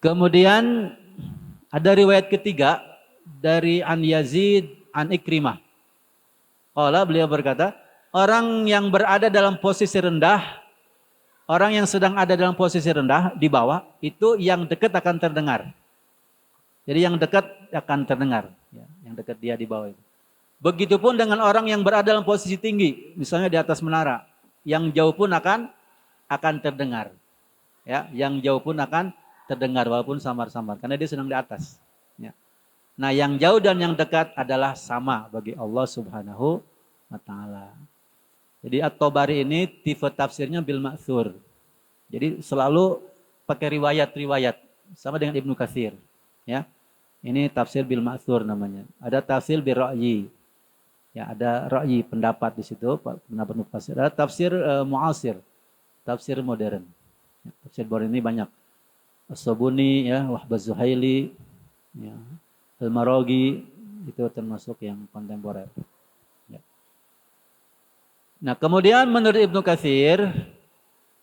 Kemudian ada riwayat ketiga dari An Yazid An Ikrimah. Qala beliau berkata, orang yang berada dalam posisi rendah, orang yang sedang ada dalam posisi rendah di bawah, itu yang dekat akan terdengar. Jadi yang dekat akan terdengar, ya, yang dekat dia di bawah itu. Begitupun dengan orang yang berada dalam posisi tinggi, misalnya di atas menara, yang jauh pun akan terdengar. Ya, yang jauh pun akan terdengar walaupun samar-samar karena dia sedang di atas. Ya. Nah, yang jauh dan yang dekat adalah sama bagi Allah Subhanahu wa taala. Jadi At-Tabari ini tipe tafsirnya bil ma'thur. Jadi selalu pakai riwayat-riwayat sama dengan Ibnu Katsir, ya. Ini tafsir bil ma'thur namanya. Ada tafsir bil ra'yi. Ya, ada ra'yi pendapat di situ, pendapat mufassir. Ada tafsir mu'asir, tafsir modern. Ya, tafsir modern ini banyak. As-Sabuni ya, Wahbaz Zuhaili, ya, Al-Maraghi itu termasuk yang kontemporer. Ya. Nah, kemudian menurut Ibnu Katsir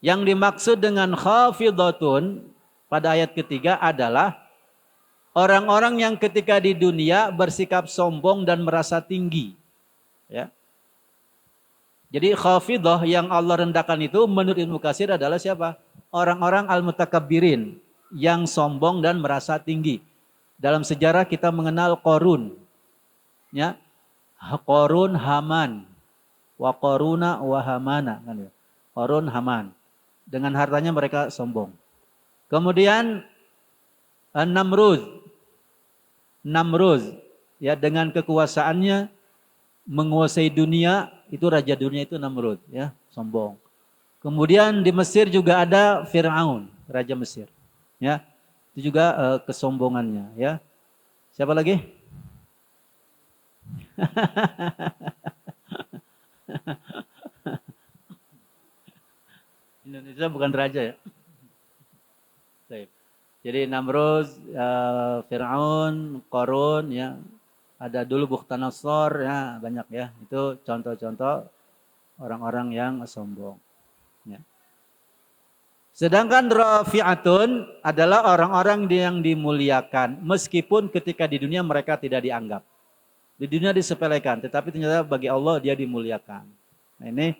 yang dimaksud dengan khafidatun pada ayat ketiga adalah orang-orang yang ketika di dunia bersikap sombong dan merasa tinggi. Ya. Jadi khafidah yang Allah rendahkan itu menurut Ibnu Katsir adalah siapa? Orang-orang al-mutakabbirin yang sombong dan merasa tinggi. Dalam sejarah kita mengenal Qarun. Ya. Qarun Haman. Wa Qaruna wa Hamana. Qarun Haman. Dengan hartanya mereka sombong. Kemudian Namrud. Ya, dengan kekuasaannya menguasai dunia, itu raja dunia itu Namrud. Ya, sombong. Kemudian di Mesir juga ada Fir'aun, raja Mesir. Ya, itu juga kesombongannya. Ya, siapa lagi? Indonesia bukan raja ya. Jadi Namrud, Fir'aun, Qarun, ya, ada dulu Bukhtanasor, ya banyak ya. Itu contoh-contoh orang-orang yang sombong. Ya. Sedangkan rafi'atun adalah orang-orang yang dimuliakan. Meskipun ketika di dunia mereka tidak dianggap. Di dunia disepelekan. Tetapi ternyata bagi Allah dia dimuliakan. Nah ini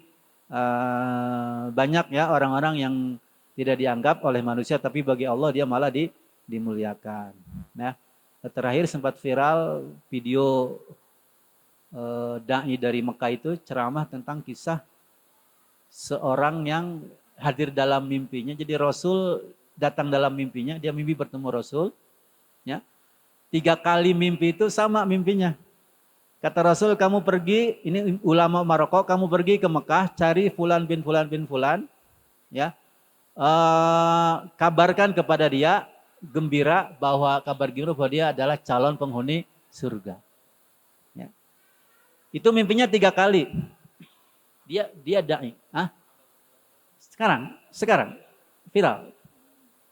banyak ya orang-orang yang tidak dianggap oleh manusia. Tapi bagi Allah dia malah dimuliakan. Nah, terakhir sempat viral video da'i dari Mekah itu ceramah tentang kisah seorang yang hadir dalam mimpinya. Jadi Rasul datang dalam mimpinya, dia mimpi bertemu Rasul. Ya. 3 kali mimpi itu sama mimpinya. Kata Rasul, kamu pergi, ini ulama Maroko, kamu pergi ke Mekah, cari fulan bin fulan bin fulan, ya, kabarkan kepada dia, gembira bahwa dia adalah calon penghuni surga. Ya. Itu mimpinya 3 kali. Dia dai. Sekarang viral.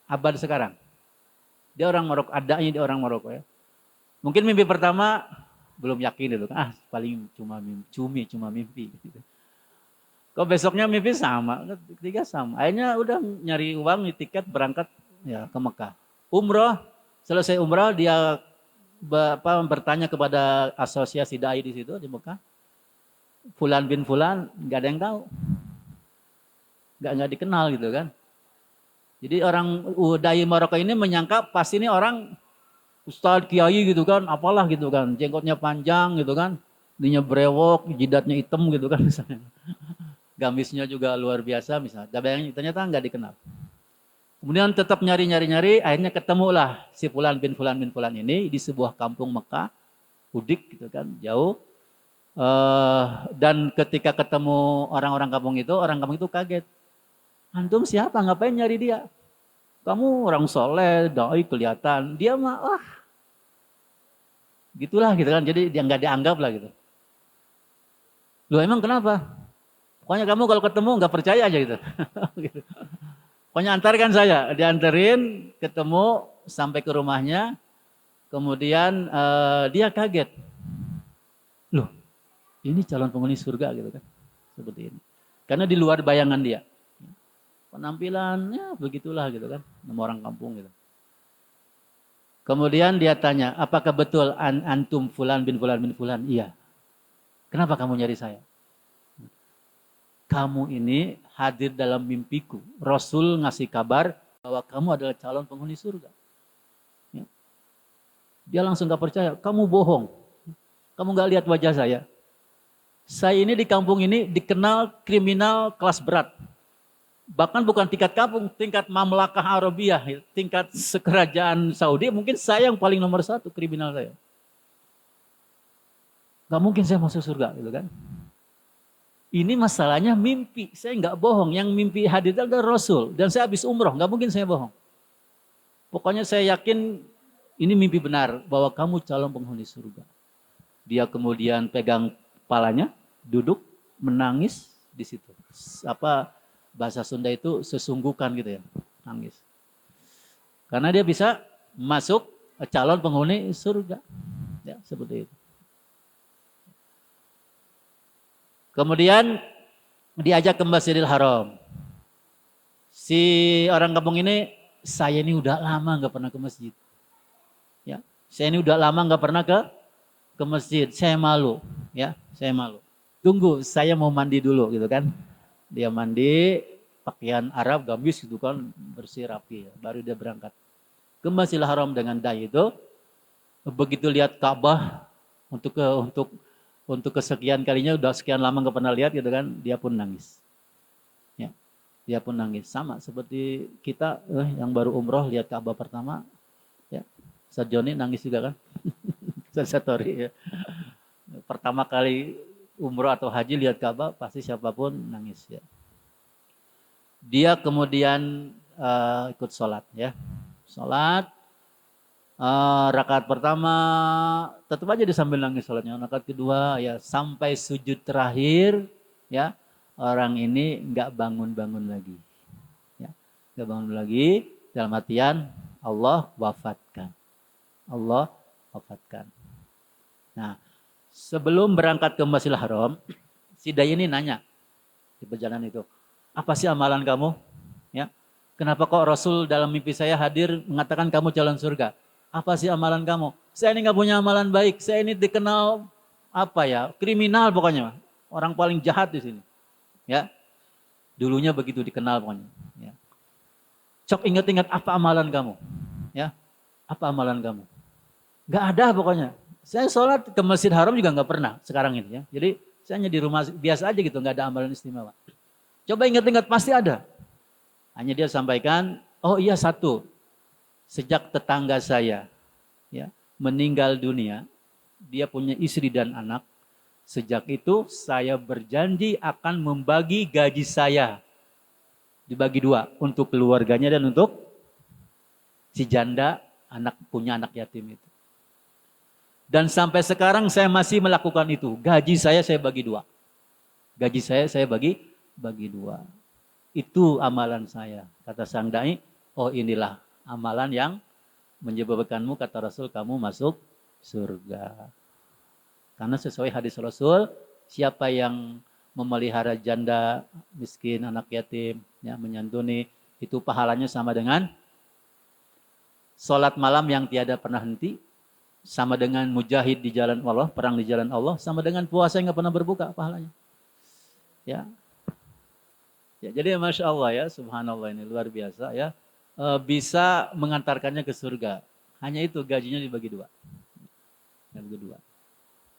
Abad sekarang. Dia orang Maroko, adanya dia orang Maroko ya. Mungkin mimpi pertama belum yakin itu kan. Paling cuma mimpi gitu. Kok besoknya mimpi sama, ketiga sama. Akhirnya udah nyari uang, tiket berangkat ya ke Mekah. Umroh, selesai umroh dia bertanya kepada asosiasi dai di situ di Mekah. Fulan bin fulan, enggak ada yang tahu. Enggak dikenal gitu kan. Jadi orang dai Maroko ini menyangka pas ini orang ustadz kiai gitu kan, apalah gitu kan, jenggotnya panjang gitu kan, ininya brewok, jidatnya hitam gitu kan misalnya. Gamisnya juga luar biasa misalnya. Ternyata nggak dikenal. Kemudian tetap nyari, akhirnya ketemulah si fulan bin fulan ini di sebuah kampung Mekah, Udik gitu kan, jauh. Dan ketika ketemu orang kampung itu kaget. Antum siapa? Ngapain nyari dia? Kamu orang soleh, dai kelihatan. Dia mah, gitulah gitu kan. Jadi dia nggak dianggap lah gitu. Loh emang kenapa? Pokoknya kamu kalau ketemu nggak percaya aja gitu. Gitu. Pokoknya antarkan saya. Dianterin, ketemu, sampai ke rumahnya. Kemudian dia kaget. Loh, ini calon penghuni surga gitu kan. Seperti ini. Karena di luar bayangan dia. Penampilannya begitulah gitu kan, nama orang kampung gitu. Kemudian dia tanya, apakah betul antum fulan bin fulan? Iya. Kenapa kamu nyari saya? Kamu ini hadir dalam mimpiku. Rasul ngasih kabar bahwa kamu adalah calon penghuni surga. Ya. Dia langsung gak percaya, kamu bohong. Kamu gak lihat wajah saya. Saya ini di kampung ini dikenal kriminal kelas berat. Bahkan bukan tingkat kampung, tingkat Mamlakah Arabiyah, tingkat sekerajaan Saudi, mungkin saya yang paling nomor 1 kriminal saya. Gak mungkin saya masuk surga gitu kan. Ini masalahnya mimpi, saya gak bohong. Yang mimpi hadir adalah Rasul. Dan saya habis umroh, gak mungkin saya bohong. Pokoknya saya yakin ini mimpi benar, bahwa kamu calon penghuni surga. Dia kemudian pegang kepalanya, duduk, menangis di situ. Bahasa Sunda itu sesungguhkan gitu ya, nangis. Karena dia bisa masuk calon penghuni surga. Ya, seperti itu. Kemudian diajak ke Masjidil Haram. Si orang kampung ini, saya ini udah lama nggak pernah ke masjid. Ya, saya ini udah lama nggak pernah ke masjid. Saya malu, ya, saya malu. Tunggu, saya mau mandi dulu gitu kan. Dia mandi, pakaian Arab, gamis gitu kan, bersih rapi. Baru dia berangkat. Ke Masjidil Haram dengan dai itu. Begitu lihat Ka'bah, untuk kesekian kalinya, udah sekian lama gak pernah lihat gitu kan, dia pun nangis. Ya, dia pun nangis. Sama seperti kita yang baru umroh, lihat Ka'bah pertama. Ya, Ustaz Joni nangis juga kan. Ustaz Satori ya. Pertama kali umroh atau haji lihat Ka'bah, pasti siapapun nangis ya. Dia kemudian ikut sholat ya. Sholat, rakaat pertama tetap aja dia sambil nangis sholatnya. Rakaat kedua ya sampai sujud terakhir ya, orang ini nggak bangun lagi. Ya, nggak bangun lagi, dalam artian Allah wafatkan. Allah wafatkan. Nah, sebelum berangkat ke Masjidil Haram, si dai ini nanya di perjalanan itu, apa sih amalan kamu? Ya, kenapa kok Rasul dalam mimpi saya hadir mengatakan kamu calon surga? Apa sih amalan kamu? Saya ini nggak punya amalan baik. Saya ini dikenal kriminal pokoknya, orang paling jahat di sini. Ya, dulunya begitu dikenal pokoknya. Ya. Cok ingat-ingat apa amalan kamu? Ya, apa amalan kamu? Nggak ada pokoknya. Saya sholat ke Masjid Haram juga nggak pernah sekarang ini ya. Jadi saya hanya di rumah biasa aja gitu, nggak ada amalan istimewa. Coba ingat-ingat, pasti ada. Hanya dia sampaikan, oh iya satu, sejak tetangga saya ya meninggal dunia, dia punya istri dan anak. Sejak itu saya berjanji akan membagi gaji saya. Dibagi dua, untuk keluarganya dan untuk si janda punya anak yatim itu. Dan sampai sekarang saya masih melakukan itu. Gaji saya bagi dua. Gaji saya bagi dua. Itu amalan saya. Kata sang dai, oh inilah amalan yang menyebabkanmu, kata Rasul, kamu masuk surga. Karena sesuai hadis Rasul, siapa yang memelihara janda, miskin, anak yatim, ya, menyantuni, itu pahalanya sama dengan sholat malam yang tiada pernah henti, sama dengan mujahid di jalan Allah, perang di jalan Allah, sama dengan puasa yang nggak pernah berbuka pahalanya. Ya. Ya, jadi Masya Allah ya, subhanallah, ini luar biasa ya. Bisa mengantarkannya ke surga. Hanya itu, gajinya dibagi dua. Dibagi dua.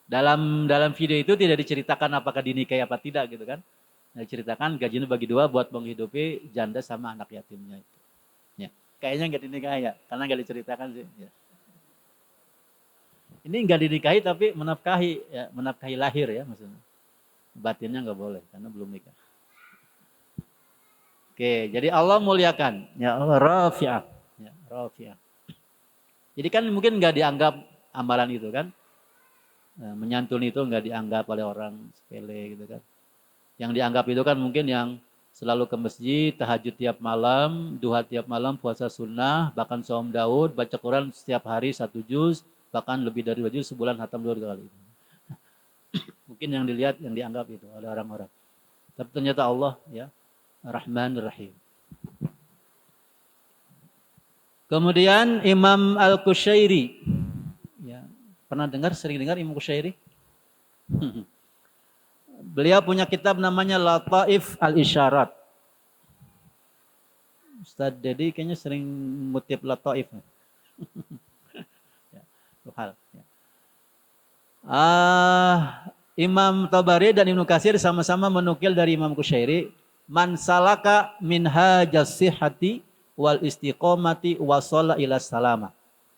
Dalam video itu tidak diceritakan apakah dinikahi apa tidak gitu kan. Diceritakan gajinya bagi dua buat menghidupi janda sama anak yatimnya itu. Ya. Kayaknya nggak dinikahi ya, karena nggak diceritakan sih. Ya. Ini nggak dinikahi tapi menafkahi, ya, menafkahi lahir ya maksudnya. Batinnya nggak boleh karena belum nikah. Oke, jadi Allah muliakan. Ya Allah rafi'ah. Ya, rafi'ah. Jadi kan mungkin nggak dianggap amalan itu kan. Nah, menyantuni itu nggak dianggap oleh orang sepele gitu kan. Yang dianggap itu kan mungkin yang selalu ke masjid, tahajud tiap malam, duha tiap malam, puasa sunnah, bahkan saum Daud, baca Quran setiap hari 1 juz, bahkan lebih dari 2 juz sebulan hatam 2 kali. Mungkin yang dilihat, yang dianggap itu oleh orang-orang. Tapi ternyata Allah ya Rahman Rahim. Kemudian Imam Al-Qushairi. Ya, pernah dengar, sering dengar Imam Qushairi? Beliau punya kitab namanya Lataif Al-Isyarat. Ustaz Dedi kayaknya sering mutip Lataif. Ya, itu hal. Ya. Imam Tabari dan Ibnu Katsir sama-sama menukil dari Imam Qushairi, man salaka minhajas sihhati wal istiqomati wasalla ila salama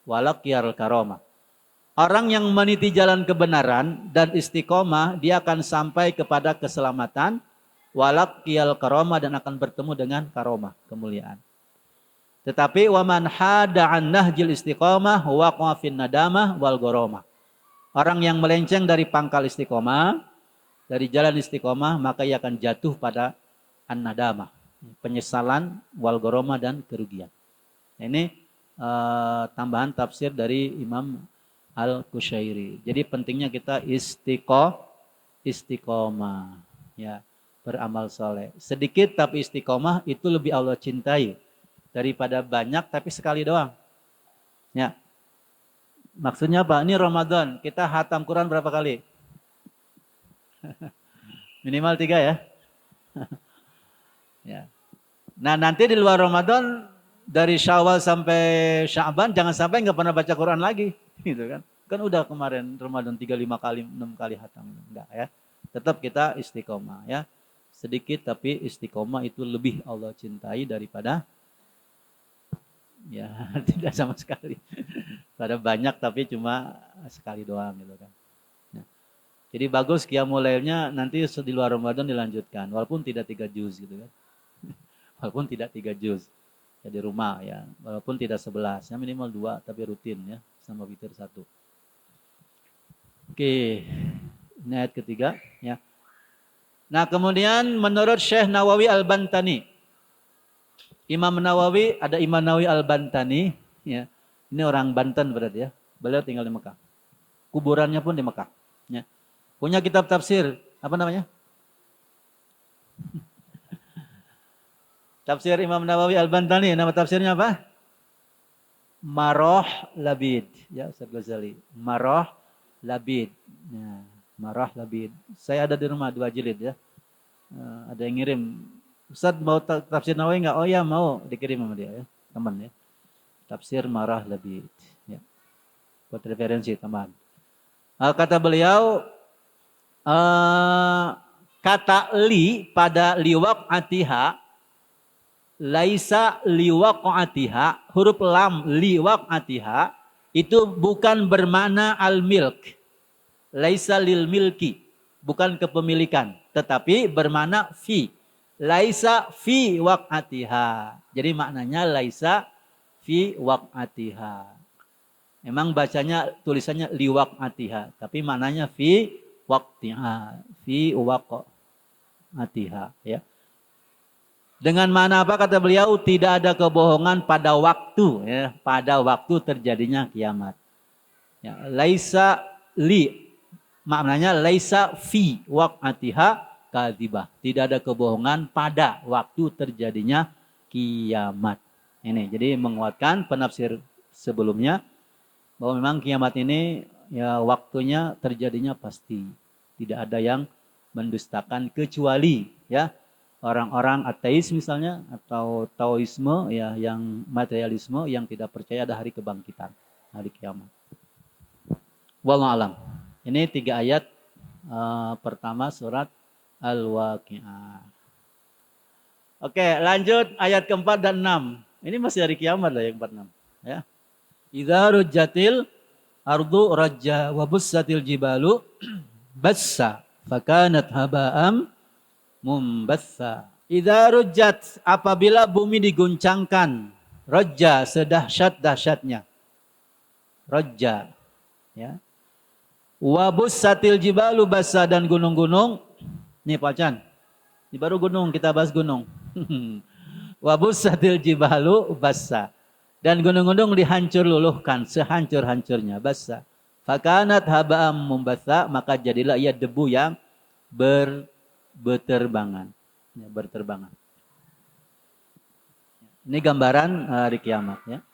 walaqiyal karama. Orang yang meniti jalan kebenaran dan istiqomah, dia akan sampai kepada keselamatan, walaqiyal karama, dan akan bertemu dengan karomah, kemuliaan. Tetapi waman hada an nahjil istiqomah waqa fin nadamah wal gharama. Orang yang melenceng dari pangkal istiqomah, dari jalan istiqomah, maka ia akan jatuh pada an-nadamah, penyesalan, wal gharama, dan kerugian. Ini tambahan tafsir dari Imam Al-Qushairi. Jadi pentingnya kita istiqomah, ya, beramal soleh. Sedikit tapi istiqomah itu lebih Allah cintai daripada banyak tapi sekali doang. Ya. Maksudnya apa? Ini Ramadan, kita hatam Quran berapa kali? Minimal 3 ya. Ya. Nah nanti di luar Ramadan, dari Syawal sampai Sya'ban, jangan sampai nggak pernah baca Quran lagi, gitu kan? Kan udah kemarin Ramadan 3-5 kali, 6 kali hatam, enggak ya? Tetap kita istiqomah ya. Sedikit tapi istiqomah itu lebih Allah cintai daripada ya tidak sama sekali. Pada banyak tapi cuma sekali doang gitu kan. Nah, jadi bagus qiyamul lailnya nanti di luar Ramadan dilanjutkan walaupun tidak 3 juz gitu kan. Walaupun tidak 3 juz. Ya di rumah ya, walaupun tidak 11, ya minimal 2 tapi rutin ya, sama witir 1. Oke. Ini ayat ketiga ya. Nah, kemudian menurut Syekh Nawawi Al-Bantani, Imam Nawawi, ada Imam Nawawi Al-Bantani ya. Ini orang Banten berarti ya. Beliau tinggal di Mekah. Kuburannya pun di Mekah. Ya. Punya kitab tafsir. Apa namanya? Tafsir Imam Nawawi Al-Bantani. Nama tafsirnya apa? Maroh Labid. Ya, Ustaz Ghazali. Maroh Labid. Ya, Maroh Labid. Saya ada di rumah 2 jilid ya. Ada yang ngirim. Ustaz mau tafsir Nawawi enggak? Oh ya mau. Dikirim sama dia ya. Teman ya. Tafsir Marah Labid. Ya. Buat referensi teman. Kata beliau, kata li pada liwaq'atiha, laisa liwaq'atiha, huruf lam liwaq'atiha itu bukan bermakna al-milk. Laisa lil milki, bukan kepemilikan, tetapi bermakna fi. Laisa fi waq'atiha. Jadi maknanya laisa fi waq'atiha. Memang bacanya tulisannya liwaq'atiha, tapi maknanya fi waqtiha, fi waq'atiha, ya. Dengan mana apa kata beliau? Tidak ada kebohongan pada waktu, ya, pada waktu terjadinya kiamat. Ya, laisa li, maknanya laisa fi waq'atiha kadzibah. Tidak ada kebohongan pada waktu terjadinya kiamat. Ini jadi menguatkan penafsir sebelumnya bahwa memang kiamat ini ya waktunya terjadinya pasti. Tidak ada yang mendustakan kecuali ya orang-orang ateis misalnya atau taoisme ya yang materialisme yang tidak percaya ada hari kebangkitan, hari kiamat. Wallahu alam. Ini 3 ayat pertama surat Al-Waqiah. Oke, lanjut ayat keempat dan 6. Ini masih hari kiamat lah yang 4 6 ya. Idza rujjatil ardu rajja wa bussatil jibalu bassa fakanat haba'am mumbatsa. Idza rujjat, apabila bumi diguncangkan, rajja sedahsyat-dahsyatnya. Rajja ya. Wa bussatil jibalu bassa, dan gunung-gunung. Nih Pak Chan. Ini baru gunung, kita bahas gunung. Wa bussatil jibalu bassa. Dan gunung-gunung dihancur luluhkan sehancur-hancurnya, bassa. Fakanat haba'am mumbatsa, maka jadilah ia debu yang berterbangan. Ya, berterbangan. Ini gambaran hari kiamat ya.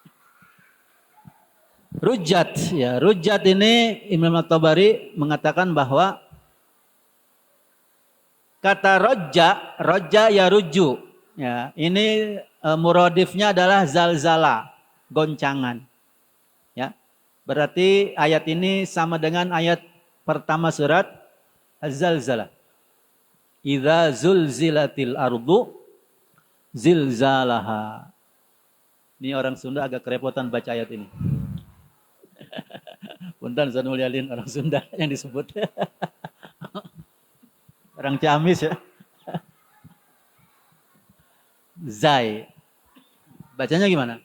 Rujat ya, rujat ini Imam At-Tabari mengatakan bahwa kata roja ya ruju. Ya, ini muradifnya adalah zalzala, goncangan. Ya. Berarti ayat ini sama dengan ayat pertama surat Az-Zalzalah. Idza zulzilatil ardu zilzalaha. Ini orang Sunda agak kerepotan baca ayat ini. Punten saya mulialin orang Sunda yang disebut. Orang Ciamis ya. Zai. Bacanya gimana?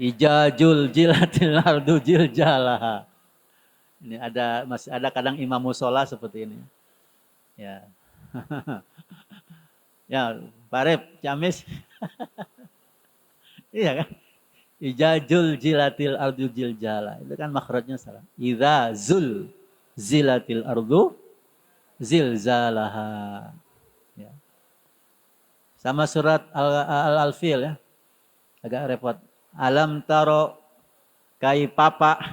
Ijajul jilatil ardu jiljalaha. Ini masih ada kadang imam musola seperti ini. Ya. Ya, Pak Rep, Ciamis. Iya kan? Ijajul jilatil ardu jiljala. Itu kan makhrajnya salah. Idza zilatil ardu zilzalaha. Ya. Sama surat Al-Fil ya. Agak repot. Alam taro kaipapa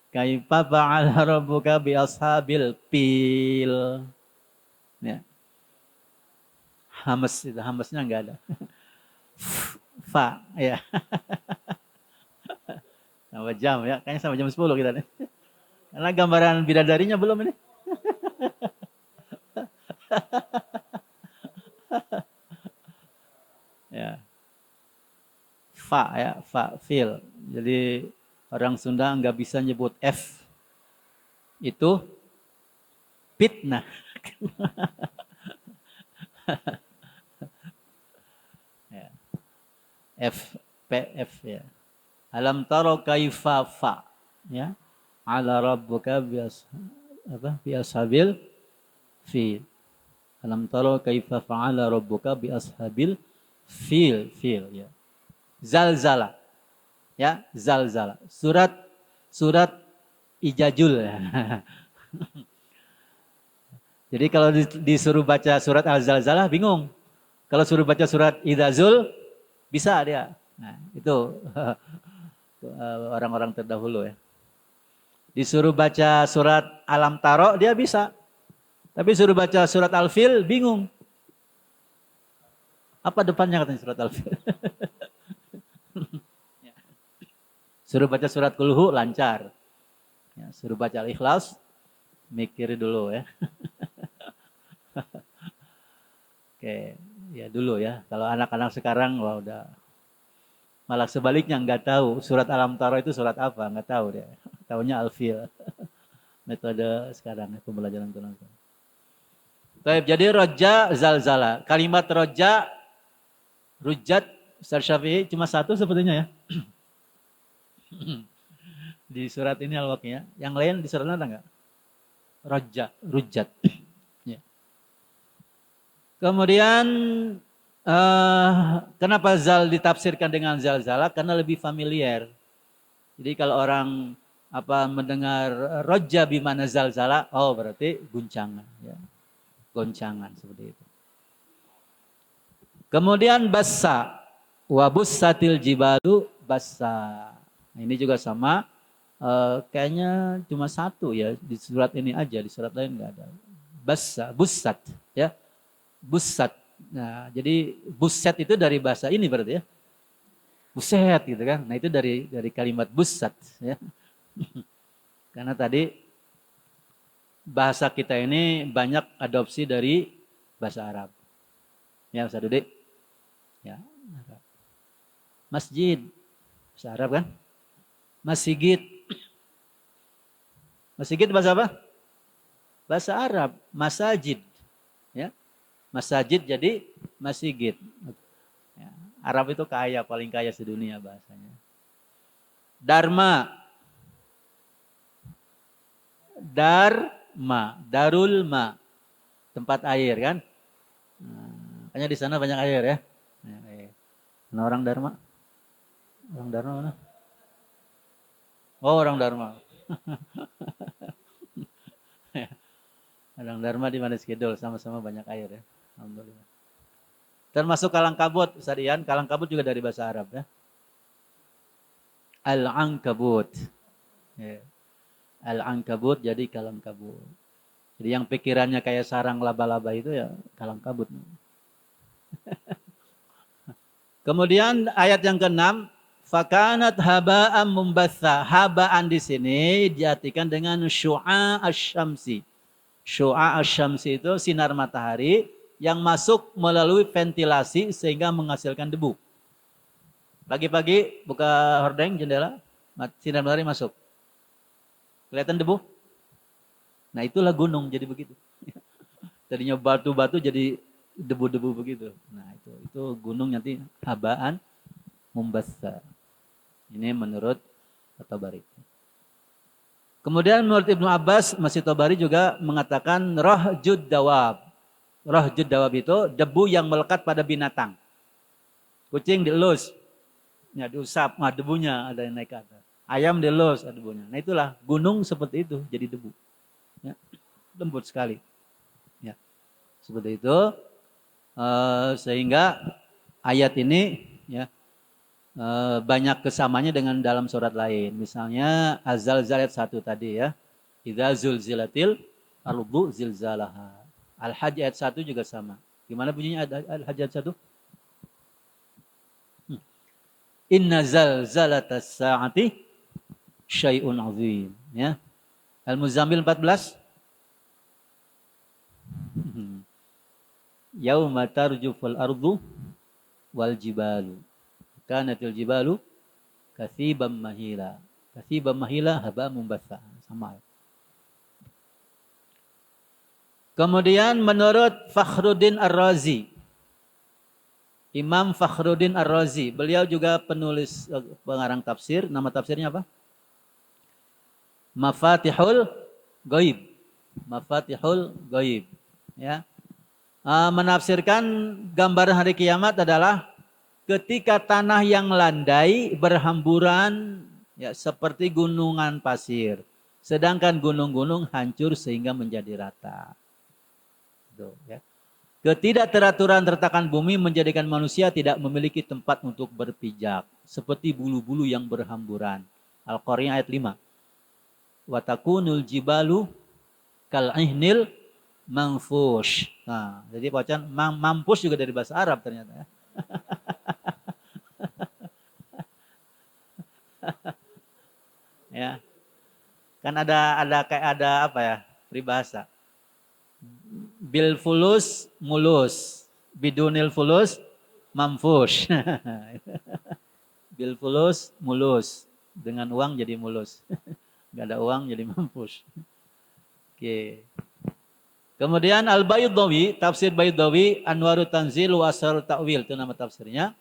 kaipapa ala rabbuka bi ashabil fil. Ya. Hamesnya enggak ada. Fa ya. Sama jam ya, kayaknya sama jam 10 kita nih. Karena gambaran bidadarinya belum ini. Ya. Fa ya, fa fil. Jadi orang Sunda nggak bisa nyebut F. Itu fitnah. Ya. F ya. Alam taro kaifa fa ya. Ala rabbuka bi ashabil fil. Alam taro kaifa fa'ala rabbuka bi ashabil fil ya. Zalzala. Ya, zalzala. Surat Ijajul. Jadi kalau disuruh baca surat Al-Zalzalah bingung. Kalau suruh baca surat Idzazul bisa dia. Nah, itu orang-orang terdahulu ya. Disuruh baca surat Alam Taro dia bisa. Tapi suruh baca surat Al-Fil bingung. Apa depannya katanya surat Al-Fil? Suruh baca surat Kulhu lancar. Ya, suruh baca Al-Ikhlas Mikir dulu ya. Oke, ya dulu ya. Kalau anak-anak sekarang wah udah malah sebaliknya nggak tahu surat Alam Tara itu surat apa, nggak tahu dia. Taunya Al-Fil. Metode sekarang ya, pembelajaran Quran. Baik, jadi roja zalzala. Kalimat roja, rujat, Ustaz Syafi'i cuma satu sepertinya ya. Di surat ini Al-Waqiah. Yang lain di surat ada nggak? Roja, rujat. Ya. Kemudian kenapa zal ditafsirkan dengan zalzala? Karena lebih familiar. Jadi kalau orang mendengar roja bimana zalzala, oh berarti guncangan, ya. Goncangan seperti itu. Kemudian bassa, wabussatil jibalu bassa. Nah, ini juga sama. Kayaknya cuma satu ya di surat ini aja, di surat lain nggak ada. Bassa, bussat, ya, bussat. Nah, jadi bussat itu dari bahasa ini berarti ya, buset gitu kan. Nah itu dari kalimat bussat, ya. Karena tadi bahasa kita ini banyak adopsi dari bahasa Arab. Ya, Ustaz Dudik. Ya, Arab. Masjid, bahasa Arab kan? Masjid. Masjid bahasa apa? Bahasa Arab, masajid. Ya. Masajid jadi masjid. Ya. Arab itu kaya, paling kaya sedunia bahasanya. Dharma. Darma, darul ma. Tempat air kan? Makanya di sana banyak air ya. Nah, orang Dharma? Orang Dharma mana? Oh, orang Dharma. Orang Dharma di Manis Kidul, sama-sama banyak air ya. Alhamdulillah. Termasuk Kalangkabut, Ustaz Ian. Kalangkabut juga dari bahasa Arab ya. Al-Ankabut. Ya. Al-Ankabut jadi Kalangkabut. Jadi yang pikirannya kayak sarang laba-laba itu ya Kalangkabut. Kemudian ayat yang ke-6, fakanat haba'an mumbatha. Haba'an di sini diartikan dengan syu'a asy-syamsi. Syu'a asy-syamsi itu sinar matahari yang masuk melalui ventilasi sehingga menghasilkan debu. Pagi-pagi buka hordeng jendela, sinar matahari masuk. Kelihatan debu? Nah, itulah gunung jadi begitu. Tadinya batu-batu jadi debu-debu begitu. Nah, itu gunung nanti habaan mumbassa. Ini menurut At-Tabari. Kemudian menurut Ibnu Abbas, masih Tabari juga mengatakan rahjud dawab. Rahjud dawab itu debu yang melekat pada binatang. Kucing dielus, ya diusap, debunya ada yang naik ke atas. Ayam dielus, ada debunya. Nah, itulah gunung seperti itu jadi debu. Ya, lembut sekali. Ya, seperti itu. Sehingga ayat ini ya banyak kesamanya dengan dalam surat lain. Misalnya Az-Zalzal ayat 1 tadi ya. Idza zulzilatil ardu zilzalaha. Al-Hajj ayat 1 juga sama. Gimana bunyinya Al-Hajj ayat 1? Inna zalzalatas sa'ati syai'un 'azim, ya. Al-Muzammil 14. Yauma tarjuful ardu wal jibalu. Kanatil jibalu kathiban mahila. Kathiban mahila haba mumbatha. Sama. Kemudian menurut Fakhruddin Ar-Razi, Imam Fakhruddin Ar-Razi, beliau juga penulis pengarang tafsir, nama tafsirnya apa? Mafatihul Ghaib. Mafatihul Ghaib, ya. Menafsirkan gambaran hari kiamat adalah ketika tanah yang landai berhamburan ya seperti gunungan pasir, sedangkan gunung-gunung hancur sehingga menjadi rata. Tuh, ya. Ketidakteraturan retakan bumi menjadikan manusia tidak memiliki tempat untuk berpijak, seperti bulu-bulu yang berhamburan. Al-Qari'ah ayat 5. Wa takunul jibalu kal'ihnil manfush. Nah, jadi bacaan mampus juga dari bahasa Arab ternyata ya. Ya. Kan ada kayak ada apa ya? peribahasa. Bil fulus mulus, bidunil fulus mamfush. Bil fulus mulus, dengan uang jadi mulus. Gak ada uang jadi mampus. Oke. Kemudian Al-Baydawi, tafsir Baydawi, Anwarut Tanzil wa Asrarut Ta'wil, itu nama tafsirnya.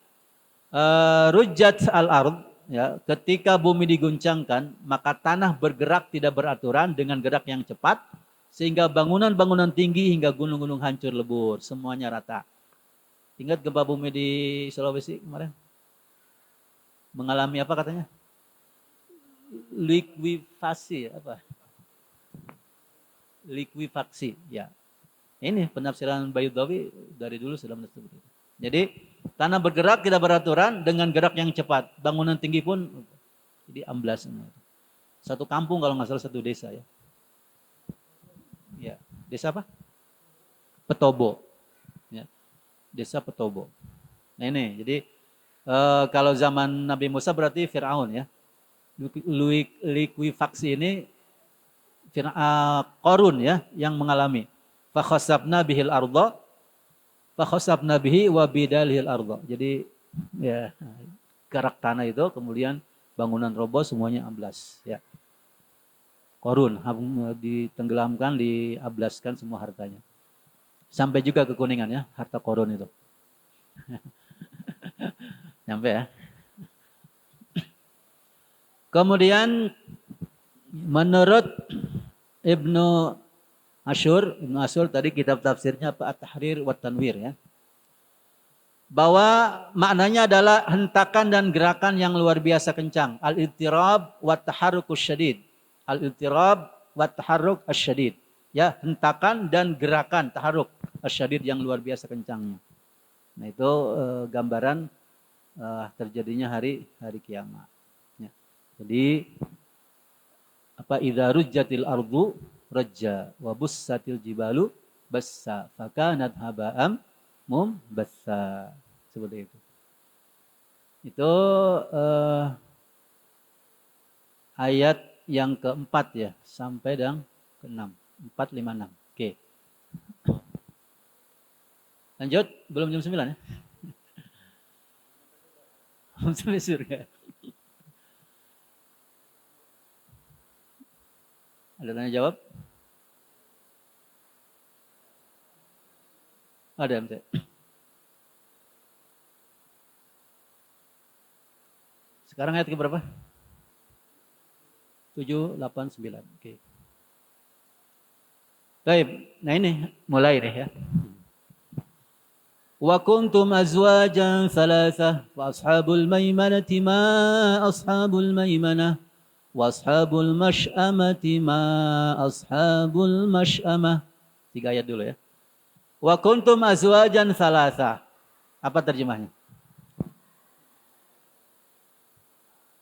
Rujjat al-ard, ya, ketika bumi diguncangkan, maka tanah bergerak tidak beraturan dengan gerak yang cepat, sehingga bangunan-bangunan tinggi hingga gunung-gunung hancur lebur, semuanya rata. Ingat gempa bumi di Sulawesi kemarin? Mengalami apa katanya? Likuifaksi, apa? Likuifaksi, ya. Ini penafsiran Baydawi dari dulu sudah menulis itu. Jadi tanah bergerak tidak beraturan dengan gerak yang cepat. Bangunan tinggi pun jadi amblas. Satu kampung kalau nggak salah, satu desa ya. Ya, desa apa? Petobo. Ya. Desa Petobo. Nah ini, jadi kalau zaman Nabi Musa berarti Fir'aun ya. Likuifaksi ini Qarun ya yang mengalami. Fa khasabna bihil arda fa khasabna bihi wa bidalihil arda. Jadi ya gerak tanah itu kemudian bangunan roboh semuanya amblas ya. Qarun ditenggelamkan, diablaskan semua hartanya. Sampai juga ke Kuningan ya, harta Qarun itu. Nyampe ya. Kemudian menurut Ibnu Asyur tadi kitab tafsirnya At-Tahrir wa Tanwir ya. Bahwa maknanya adalah hentakan dan gerakan yang luar biasa kencang. Al-ittirab wa taharrukus syadid. Al-ittirab wa taharruk asyadid. Ya, hentakan dan gerakan taharruk asyadid yang luar biasa kencangnya. Nah, itu gambaran terjadinya hari kiamat. Ya. Jadi apa idza rujjatil ardu rajja wa bussatil jibalu bassa fakanat haba'am mumbassa, seperti itu. Itu ayat yang keempat ya sampai yang keenam, 4, 5, 6. Oke. Lanjut, belum jam 9 ya? Belum sampai surga. Ada tanya jawab? Ada MT. Sekarang ayat ke berapa? 7, 8, 9. Oke. Baik, nah ini mulai deh ya. Wa kuntum azwajan thalathah wa ashabul maimanati ma ashabul maimanah wa ashabul masy'amati ma ashabul masy'amah. 3 ayat dulu ya. Wa kuntum azwajan thalathah. Apa terjemahnya?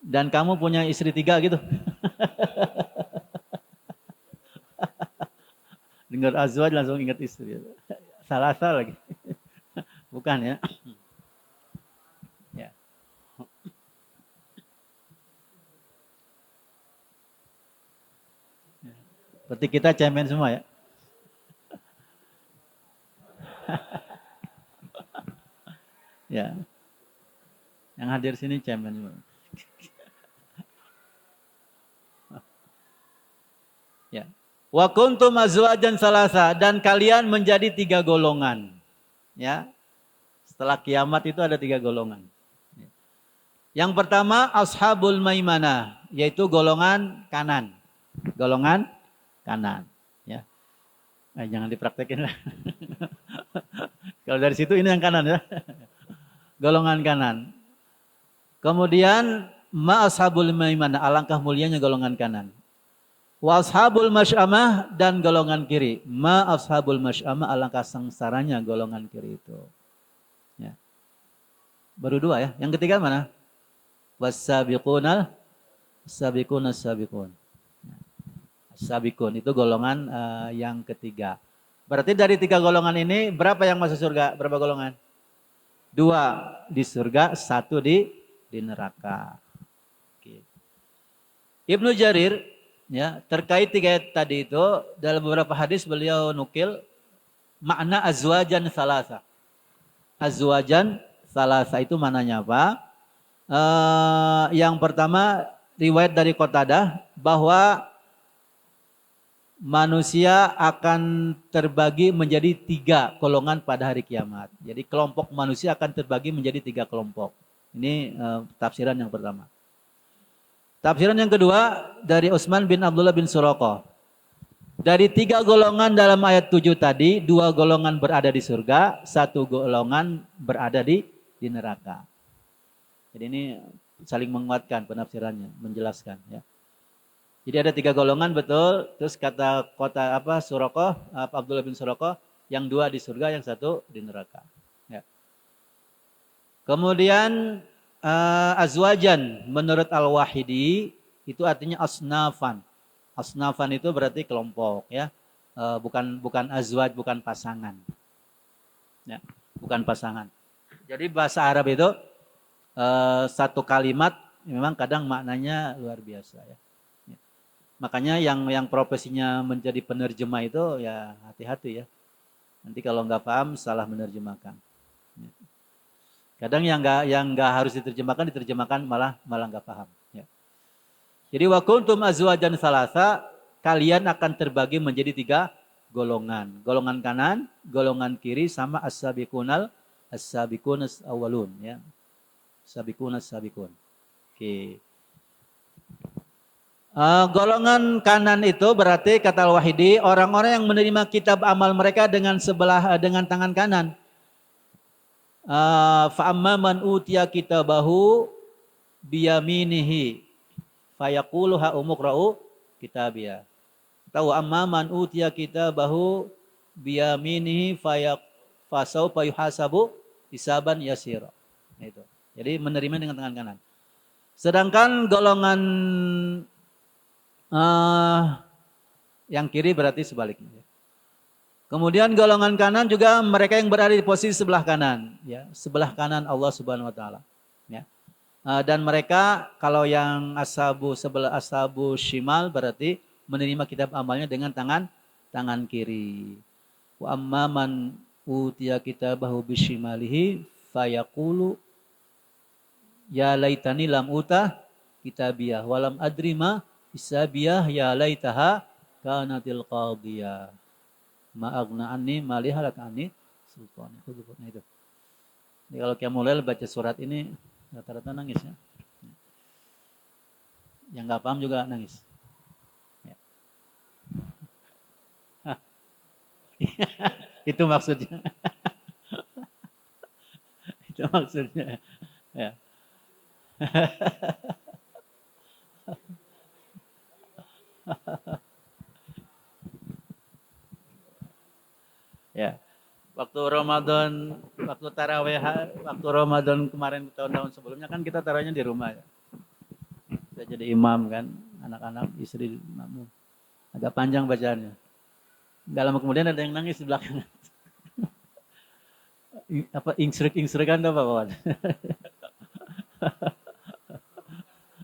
Dan kamu punya istri 3 gitu. Dengar azwaj langsung ingat istri. Thalatha lagi. Bukan ya. Ya. Berarti kita cemen semua ya. Ya. Yang hadir sini cemen semua. Ya. Wa kuntum azwajan salasa, dan kalian menjadi 3 golongan. Ya. Setelah kiamat itu ada 3 golongan. Yang pertama ashabul maimanah, yaitu golongan kanan. Golongan kanan, ya. Jangan dipraktekin lah. Kalau dari situ ini yang kanan ya. Golongan kanan. Kemudian ma ashabul maimanah, alangkah mulianya golongan kanan. Wa ashabul masy'amah, dan golongan kiri. Ma ashabul masy'amah, alangkah sengsaranya golongan kiri itu. Ya. Baru 2 ya. Yang ketiga mana? Was-sabiqun. As-sabiqun itu golongan yang ketiga. Berarti dari 3 golongan ini berapa yang masuk surga? Berapa golongan? 2 di surga, 1 di neraka. Oke. Ibnu Jarir Ya, terkait tiga ayat tadi itu dalam beberapa hadis beliau nukil makna azwajan salasa. Azwajan salasa itu mananya apa? Yang pertama riwayat dari Qatadah bahwa manusia akan terbagi menjadi tiga golongan pada hari kiamat. Jadi kelompok manusia akan terbagi menjadi tiga kelompok. Ini tafsiran yang pertama. Tafsiran yang kedua dari Utsman bin Abdullah bin Suraqah. Dari tiga golongan dalam ayat 7 tadi, dua golongan berada di surga, satu golongan berada di neraka. Jadi ini saling menguatkan penafsirannya, menjelaskan ya. Jadi ada tiga golongan betul. Terus kata Suraqah, Abdullah bin Suraqah, yang dua di surga, yang satu di neraka. Ya. Kemudian azwajan menurut Al-Wahidi itu artinya asnafan. Asnafan itu berarti kelompok ya. Bukan azwaj, bukan pasangan. Ya, bukan pasangan. Jadi bahasa Arab itu satu kalimat memang kadang maknanya luar biasa ya. Makanya yang profesinya menjadi penerjemah itu ya hati-hati ya. Nanti kalau nggak paham salah menerjemahkan. Kadang yang nggak harus diterjemahkan malah nggak paham. Ya. Jadi wa kuntum azwajan salasa, kalian akan terbagi menjadi tiga golongan. Golongan kanan, golongan kiri, sama as-sabiqunal awwalun ya. Sabiqun. Oke. Golongan kanan itu berarti kata Al-Wahidi orang-orang yang menerima kitab amal mereka dengan tangan kanan. Fa amma man utiya kitabahu biyaminihi fayaqulu ha umqra'u kitabiyah. Tahu amma man utiya kitabahu biyaminihi fasaufa yuhasabu hisaban yasira. Itu. Jadi menerima dengan tangan kanan. Sedangkan golongan yang kiri berarti sebaliknya. Kemudian golongan kanan juga mereka yang berada di posisi sebelah kanan, ya, sebelah kanan Allah Subhanahu Wa Taala. Ya. Dan mereka kalau yang ashabu shimal berarti menerima kitab amalnya dengan tangan kiri. Wa amma man utiya kitabahu bishimalihi fayaqulu ya laitani lam uta kitabiyah walam adrima Isabiyah ya laitaha kanatil qadiyah. Ma'agna anni mali halak anni sultan. Itu. Jadi kalau Qiyamul baca surat ini rata-rata nangis ya. Yang enggak paham juga nangis. Ya. Itu maksudnya. Itu maksudnya. Ya. Ya. Waktu tarawih, waktu Ramadan kemarin tahun-tahun sebelumnya kan kita tarawihnya di rumah ya. Saya jadi imam kan, anak-anak, istri, makmum. Agak panjang bacaannya. Gak lama kemudian ada yang nangis di belakang. Ingsrek-ingsrekan apa kawan?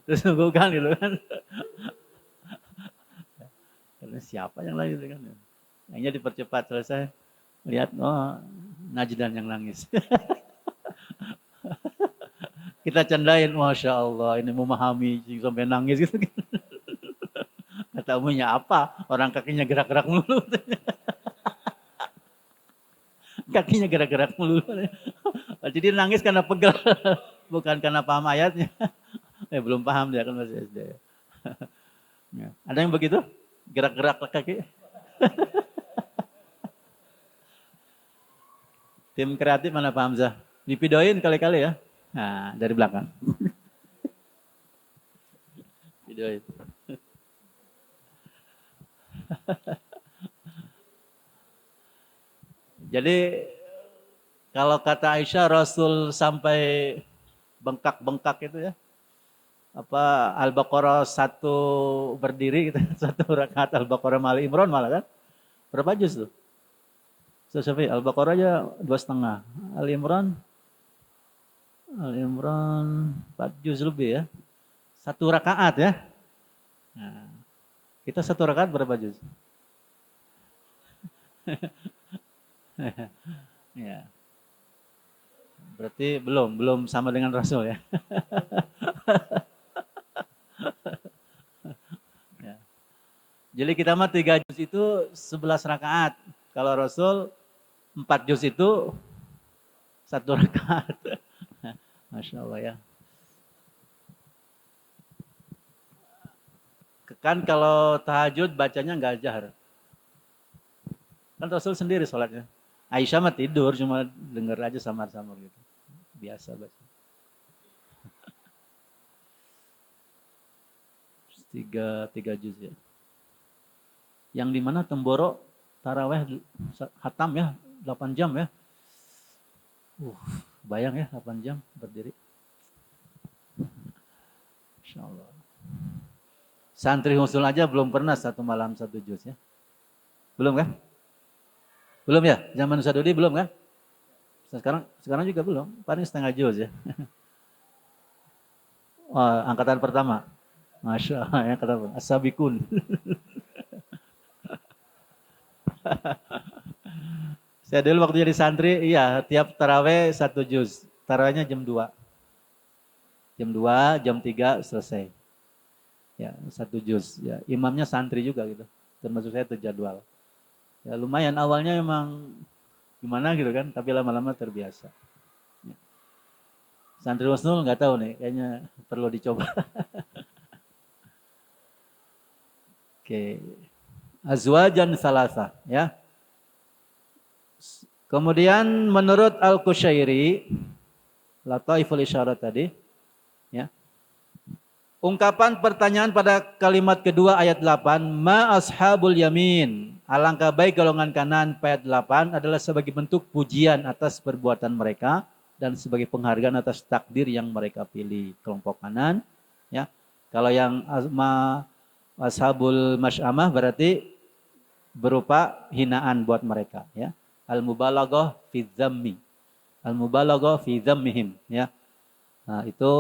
Terus bukan gitu kan. Karena siapa yang lain kan. Akhirnya dipercepat selesai. Lihat, Najdan yang nangis. Kita candain, Masya Allah, ini memahami sampai nangis gitu. Kata umumnya apa? Orang kakinya gerak-gerak mulu. Kakinya gerak-gerak mulu. Jadi nangis karena pegel, bukan karena paham ayatnya. Belum paham dia kan masih SD. Ada yang begitu? Gerak-gerak kaki? Tim kreatif mana Pak Hamzah? Dipidoin kali-kali ya. Nah, dari belakang. Videoin. Jadi kalau kata Aisyah Rasul sampai bengkak-bengkak itu ya. Al-Baqarah satu berdiri gitu, satu rakaat Al-Baqarah Al Imran malah kan. Berapa juz tuh? Syafi'i Al-Baqarah aja 2,5. Al-Imran 4 juz lebih ya. Satu rakaat ya. Nah, Kita satu rakaat berapa juz? Ya. Berarti belum sama dengan Rasul ya. Ya. Jadi kita mah 3 juz itu 11 rakaat. Kalau Rasul 4 juz itu 1 rakaat. Masya Allah ya. Kan kalau tahajud bacanya nggak jahar. Kan Rasul sendiri sholatnya. Aisyah mah tidur, cuma denger aja samar-samar gitu. Biasa baca. Tiga juz ya. Yang di mana Temboro taraweh hatam ya, 8 jam ya. Bayang ya 8 jam berdiri. Insya Allah. Santri Husul aja belum pernah 1 malam 1 juz ya. Belum kan? Belum ya? Zaman Sadudi belum kan? Sekarang juga belum. Paling setengah juz ya. Oh, angkatan pertama. Masya Allah ya kata As-Sabikun. Saya dulu waktu jadi santri, iya tiap taraweh 1 juz. Tarawehnya jam 2. Jam 2, jam 3 selesai. Ya, 1 juz. Ya, imamnya santri juga gitu. Termasuk saya terjadwal. Ya lumayan awalnya emang gimana gitu kan, tapi lama-lama terbiasa. Ya. Santri Husnul nggak tahu nih, kayaknya perlu dicoba. Oke. Azwajan salasa ya. Kemudian menurut Al-Qushairi, Lataiful Isyarat tadi, ya. Ungkapan pertanyaan pada kalimat kedua ayat 8, ma ashabul yamin, alangkah baik golongan kanan, ayat 8 adalah sebagai bentuk pujian atas perbuatan mereka dan sebagai penghargaan atas takdir yang mereka pilih. Kelompok kanan, ya. Kalau yang ashabul masy'amah berarti berupa hinaan buat mereka, ya. Al-mubalaghah fi dzammi. Al-mubalaghah fi dzammihim, ya. Nah, itu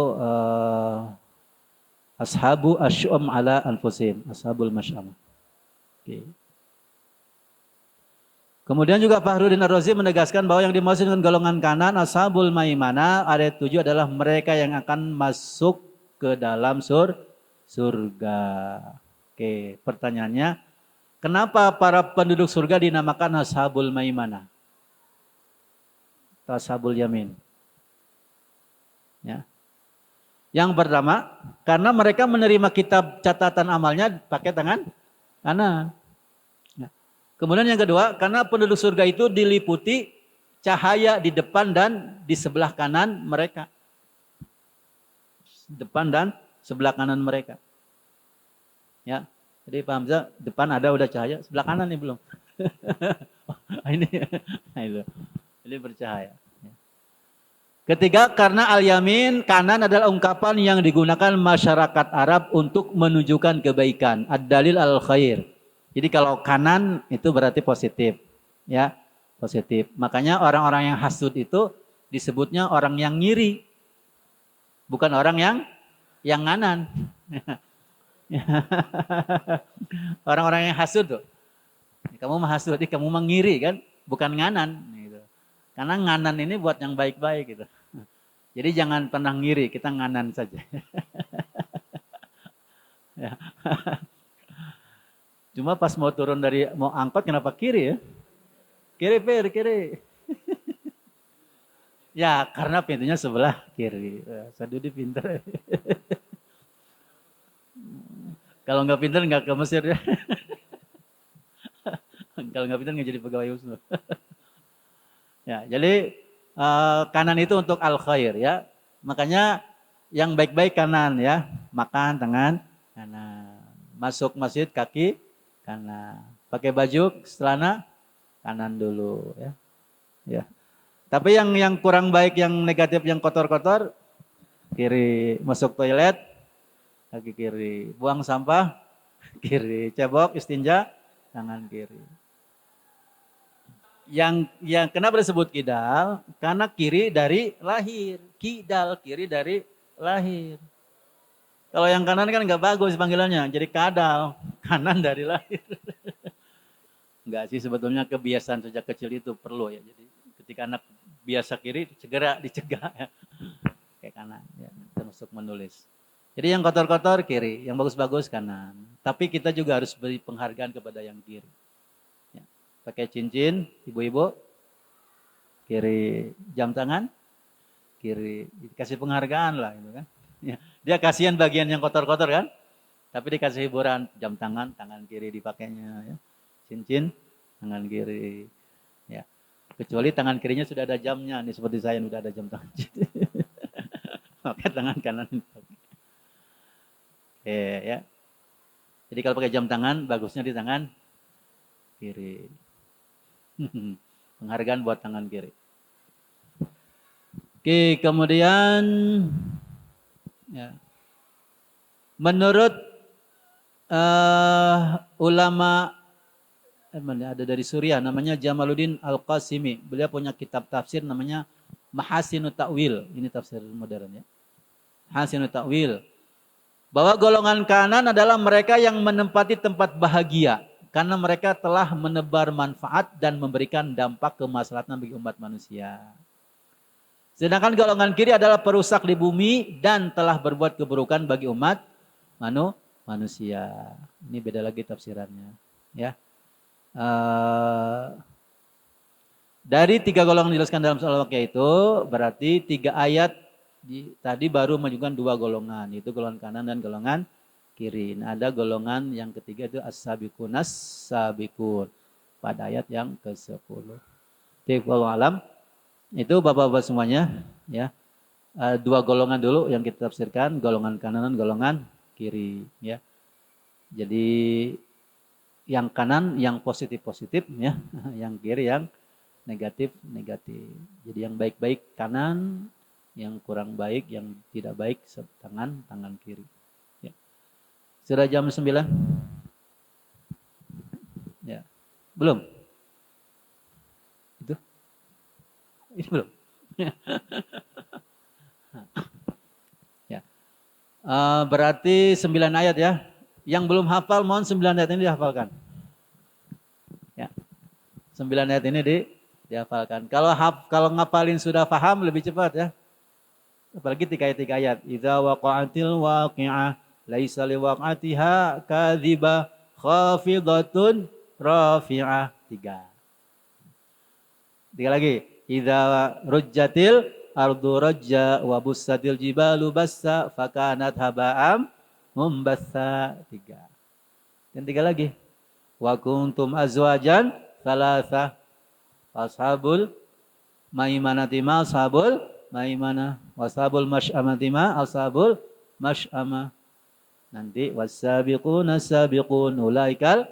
ashabu asy'am ala anfusihim, ashabul masy'amah. Oke. Kemudian juga Fakhruddin Ar-Razi menegaskan bahwa yang dimaksud dengan golongan kanan ashabul maimanah ayat 7 adalah mereka yang akan masuk ke dalam surga. Oke, pertanyaannya, kenapa para penduduk surga dinamakan ashabul maimanah? Ashabul yamin. Ya. Yang pertama, karena mereka menerima kitab catatan amalnya pakai tangan kanan. Ya. Kemudian yang kedua, karena penduduk surga itu diliputi cahaya di depan dan di sebelah kanan mereka. Depan dan sebelah kanan mereka. Ya. Jadi paham Hamzah, depan ada udah cahaya, sebelah kanan nih belum. Ini itu. Ini bercahaya. Ketiga, karena al-yamin, kanan adalah ungkapan yang digunakan masyarakat Arab untuk menunjukkan kebaikan. Ad-dalil al-khair. Jadi kalau kanan itu berarti positif. Ya, positif. Makanya orang-orang yang hasud itu disebutnya orang yang ngiri. Bukan orang yang nganan. Orang-orang yang hasud tuh. Kamu mah hasud, kamu mah ngiri kan? Bukan nganan. Gitu. Karena nganan ini buat yang baik-baik gitu. Jadi jangan pernah ngiri, kita nganan saja. Ya. Cuma pas mau turun mau angkot kenapa kiri ya? Kiri, kiri. Ya karena pintunya sebelah kiri. Sadudi pintar. Kalau nggak pintar nggak ke Mesir ya. Kalau nggak pintar nggak jadi pegawai Husnul. Ya, jadi kanan itu untuk al-khair ya. Makanya yang baik-baik kanan ya. Makan tangan kanan. Masuk masjid kaki kanan. Pakai baju celana kanan dulu ya. Ya. Tapi yang kurang baik, yang negatif, yang kotor-kotor kiri. Masuk toilet kaki kiri. Buang sampah kiri. Cebok istinja tangan kiri. Yang kenapa disebut kidal? Karena kiri dari lahir. Kidal, kiri dari lahir. Kalau yang kanan kan nggak bagus panggilannya, jadi kadal. kanan dari lahir. Enggak sih, sebetulnya kebiasaan sejak kecil itu perlu ya. Jadi ketika anak biasa kiri, segera dicegah ya. Kayak kanan, ya, termasuk menulis. Jadi yang kotor-kotor kiri, yang bagus-bagus kanan. Tapi kita juga harus beri penghargaan kepada yang kiri. Ya. Pakai cincin, ibu-ibu, kiri. Jam tangan, kiri. Kasih penghargaan lah, gitu kan. Ya. Dia kasihan bagian yang kotor-kotor kan. Tapi dikasih hiburan, jam tangan, tangan kiri dipakainya. Ya. Cincin, tangan kiri. Ya. Kecuali tangan kirinya sudah ada jamnya. Ini seperti saya sudah ada jam tangan. Maka tangan kanan dipakai. Oke, ya. Jadi kalau pakai jam tangan, bagusnya di tangan kiri. Penghargaan buat tangan kiri. Oke, kemudian ya, menurut ulama ada dari Suriah namanya Jamaluddin Al-Qasimi. Beliau punya kitab tafsir namanya Mahasinut Ta'wil. Ini tafsir modern ya. Mahasinut Ta'wil. Bahwa golongan kanan adalah mereka yang menempati tempat bahagia karena mereka telah menebar manfaat dan memberikan dampak kemaslahatan bagi umat manusia. Sedangkan golongan kiri adalah perusak di bumi dan telah berbuat keburukan bagi umat manusia. Ini beda lagi tafsirannya, ya. Dari 3 golongan dijelaskan dalam soal Al-Waqiah itu berarti 3 ayat tadi baru menunjukkan 2 golongan, yaitu golongan kanan dan golongan kiri. Nah, ada golongan yang ketiga itu as-sabiqun as-sabiqun pada ayat yang ke-10. Wallahu alam. Itu Bapak-bapak semuanya ya. 2 golongan dulu yang kita tafsirkan, golongan kanan dan golongan kiri ya. Jadi yang kanan yang positif-positif ya, yang kiri yang negatif-negatif. Jadi yang baik-baik kanan, yang kurang baik, yang tidak baik tangan kiri. Ya. Sudah jam 9? Ya. Belum? Itu? Ini belum? Ya. Berarti 9 ayat ya. Yang belum hafal mohon 9 ayat ini dihafalkan. Ya. 9 ayat ini dihafalkan. Kalau ngapalin sudah paham lebih cepat ya. Apalagi 3 ayat. Idza waqa'atil waqi'ah laisa liwaq'atiha kadhiba khafidatun rafi'ah. 3 lagi. Idza rujjatil ardu rajja wa bussatil jibalu bassa fakanat haba'am mumbassa. 3. Dan 3 lagi. Wa kuntum azwajan thalatha ashabul maimanati ma ashabul maimana washabul masy'amati ma ashabul masy'ama. Nanti wasabiquna sabiqun ulaikal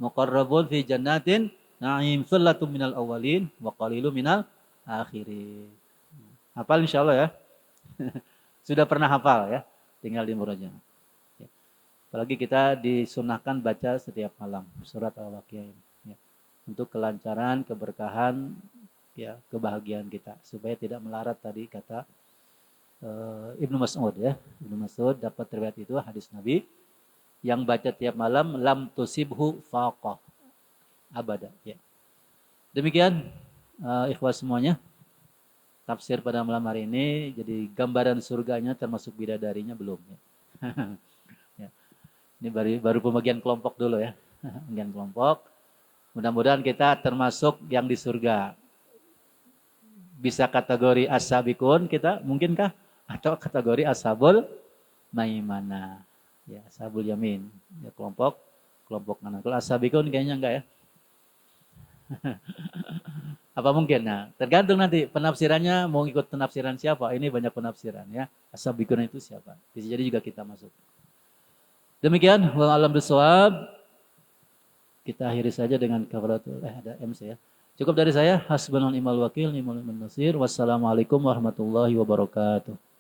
muqarrabun fi jannatin na'im sullatum minal awwalin wa qalilum minal akhirin. Hafal insyaallah ya. Sudah pernah hafal ya, tinggal di murojaah. Ya. Apalagi kita disunahkan baca setiap malam surat Al-Waqiah ini ya. Untuk kelancaran, keberkahan ya, kebahagiaan kita supaya tidak melarat tadi kata Ibnu Mas'ud ya. Ibnu Mas'ud dapat riwayat itu hadis Nabi yang baca tiap malam lam tusibhu faqah abada ya. Demikian ikhwas semuanya tafsir pada malam hari ini. Jadi gambaran surganya termasuk bidadarinya belum ya. Ya. Ini baru pembagian kelompok dulu ya. Pembagian kelompok. Mudah-mudahan kita termasuk yang di surga. Bisa kategori as-sabiqun kita mungkinkah atau kategori ashabul maimana ya, ashabul yamin ya, kelompok kanan. Kalau as-sabiqun kayaknya enggak ya. Apa mungkin? Nah, tergantung nanti penafsirannya mau ikut penafsiran siapa. Ini banyak penafsiran ya. As-sabiqun itu siapa? Bisa jadi juga kita masuk. Demikian wallahu a'lam bishawab. Kita akhiri saja dengan kafaratul ada MC ya. Cukup dari saya. Hasbunallahu ni'mal wakil, ni'mal nasir. Wassalamualaikum warahmatullahi wabarakatuh.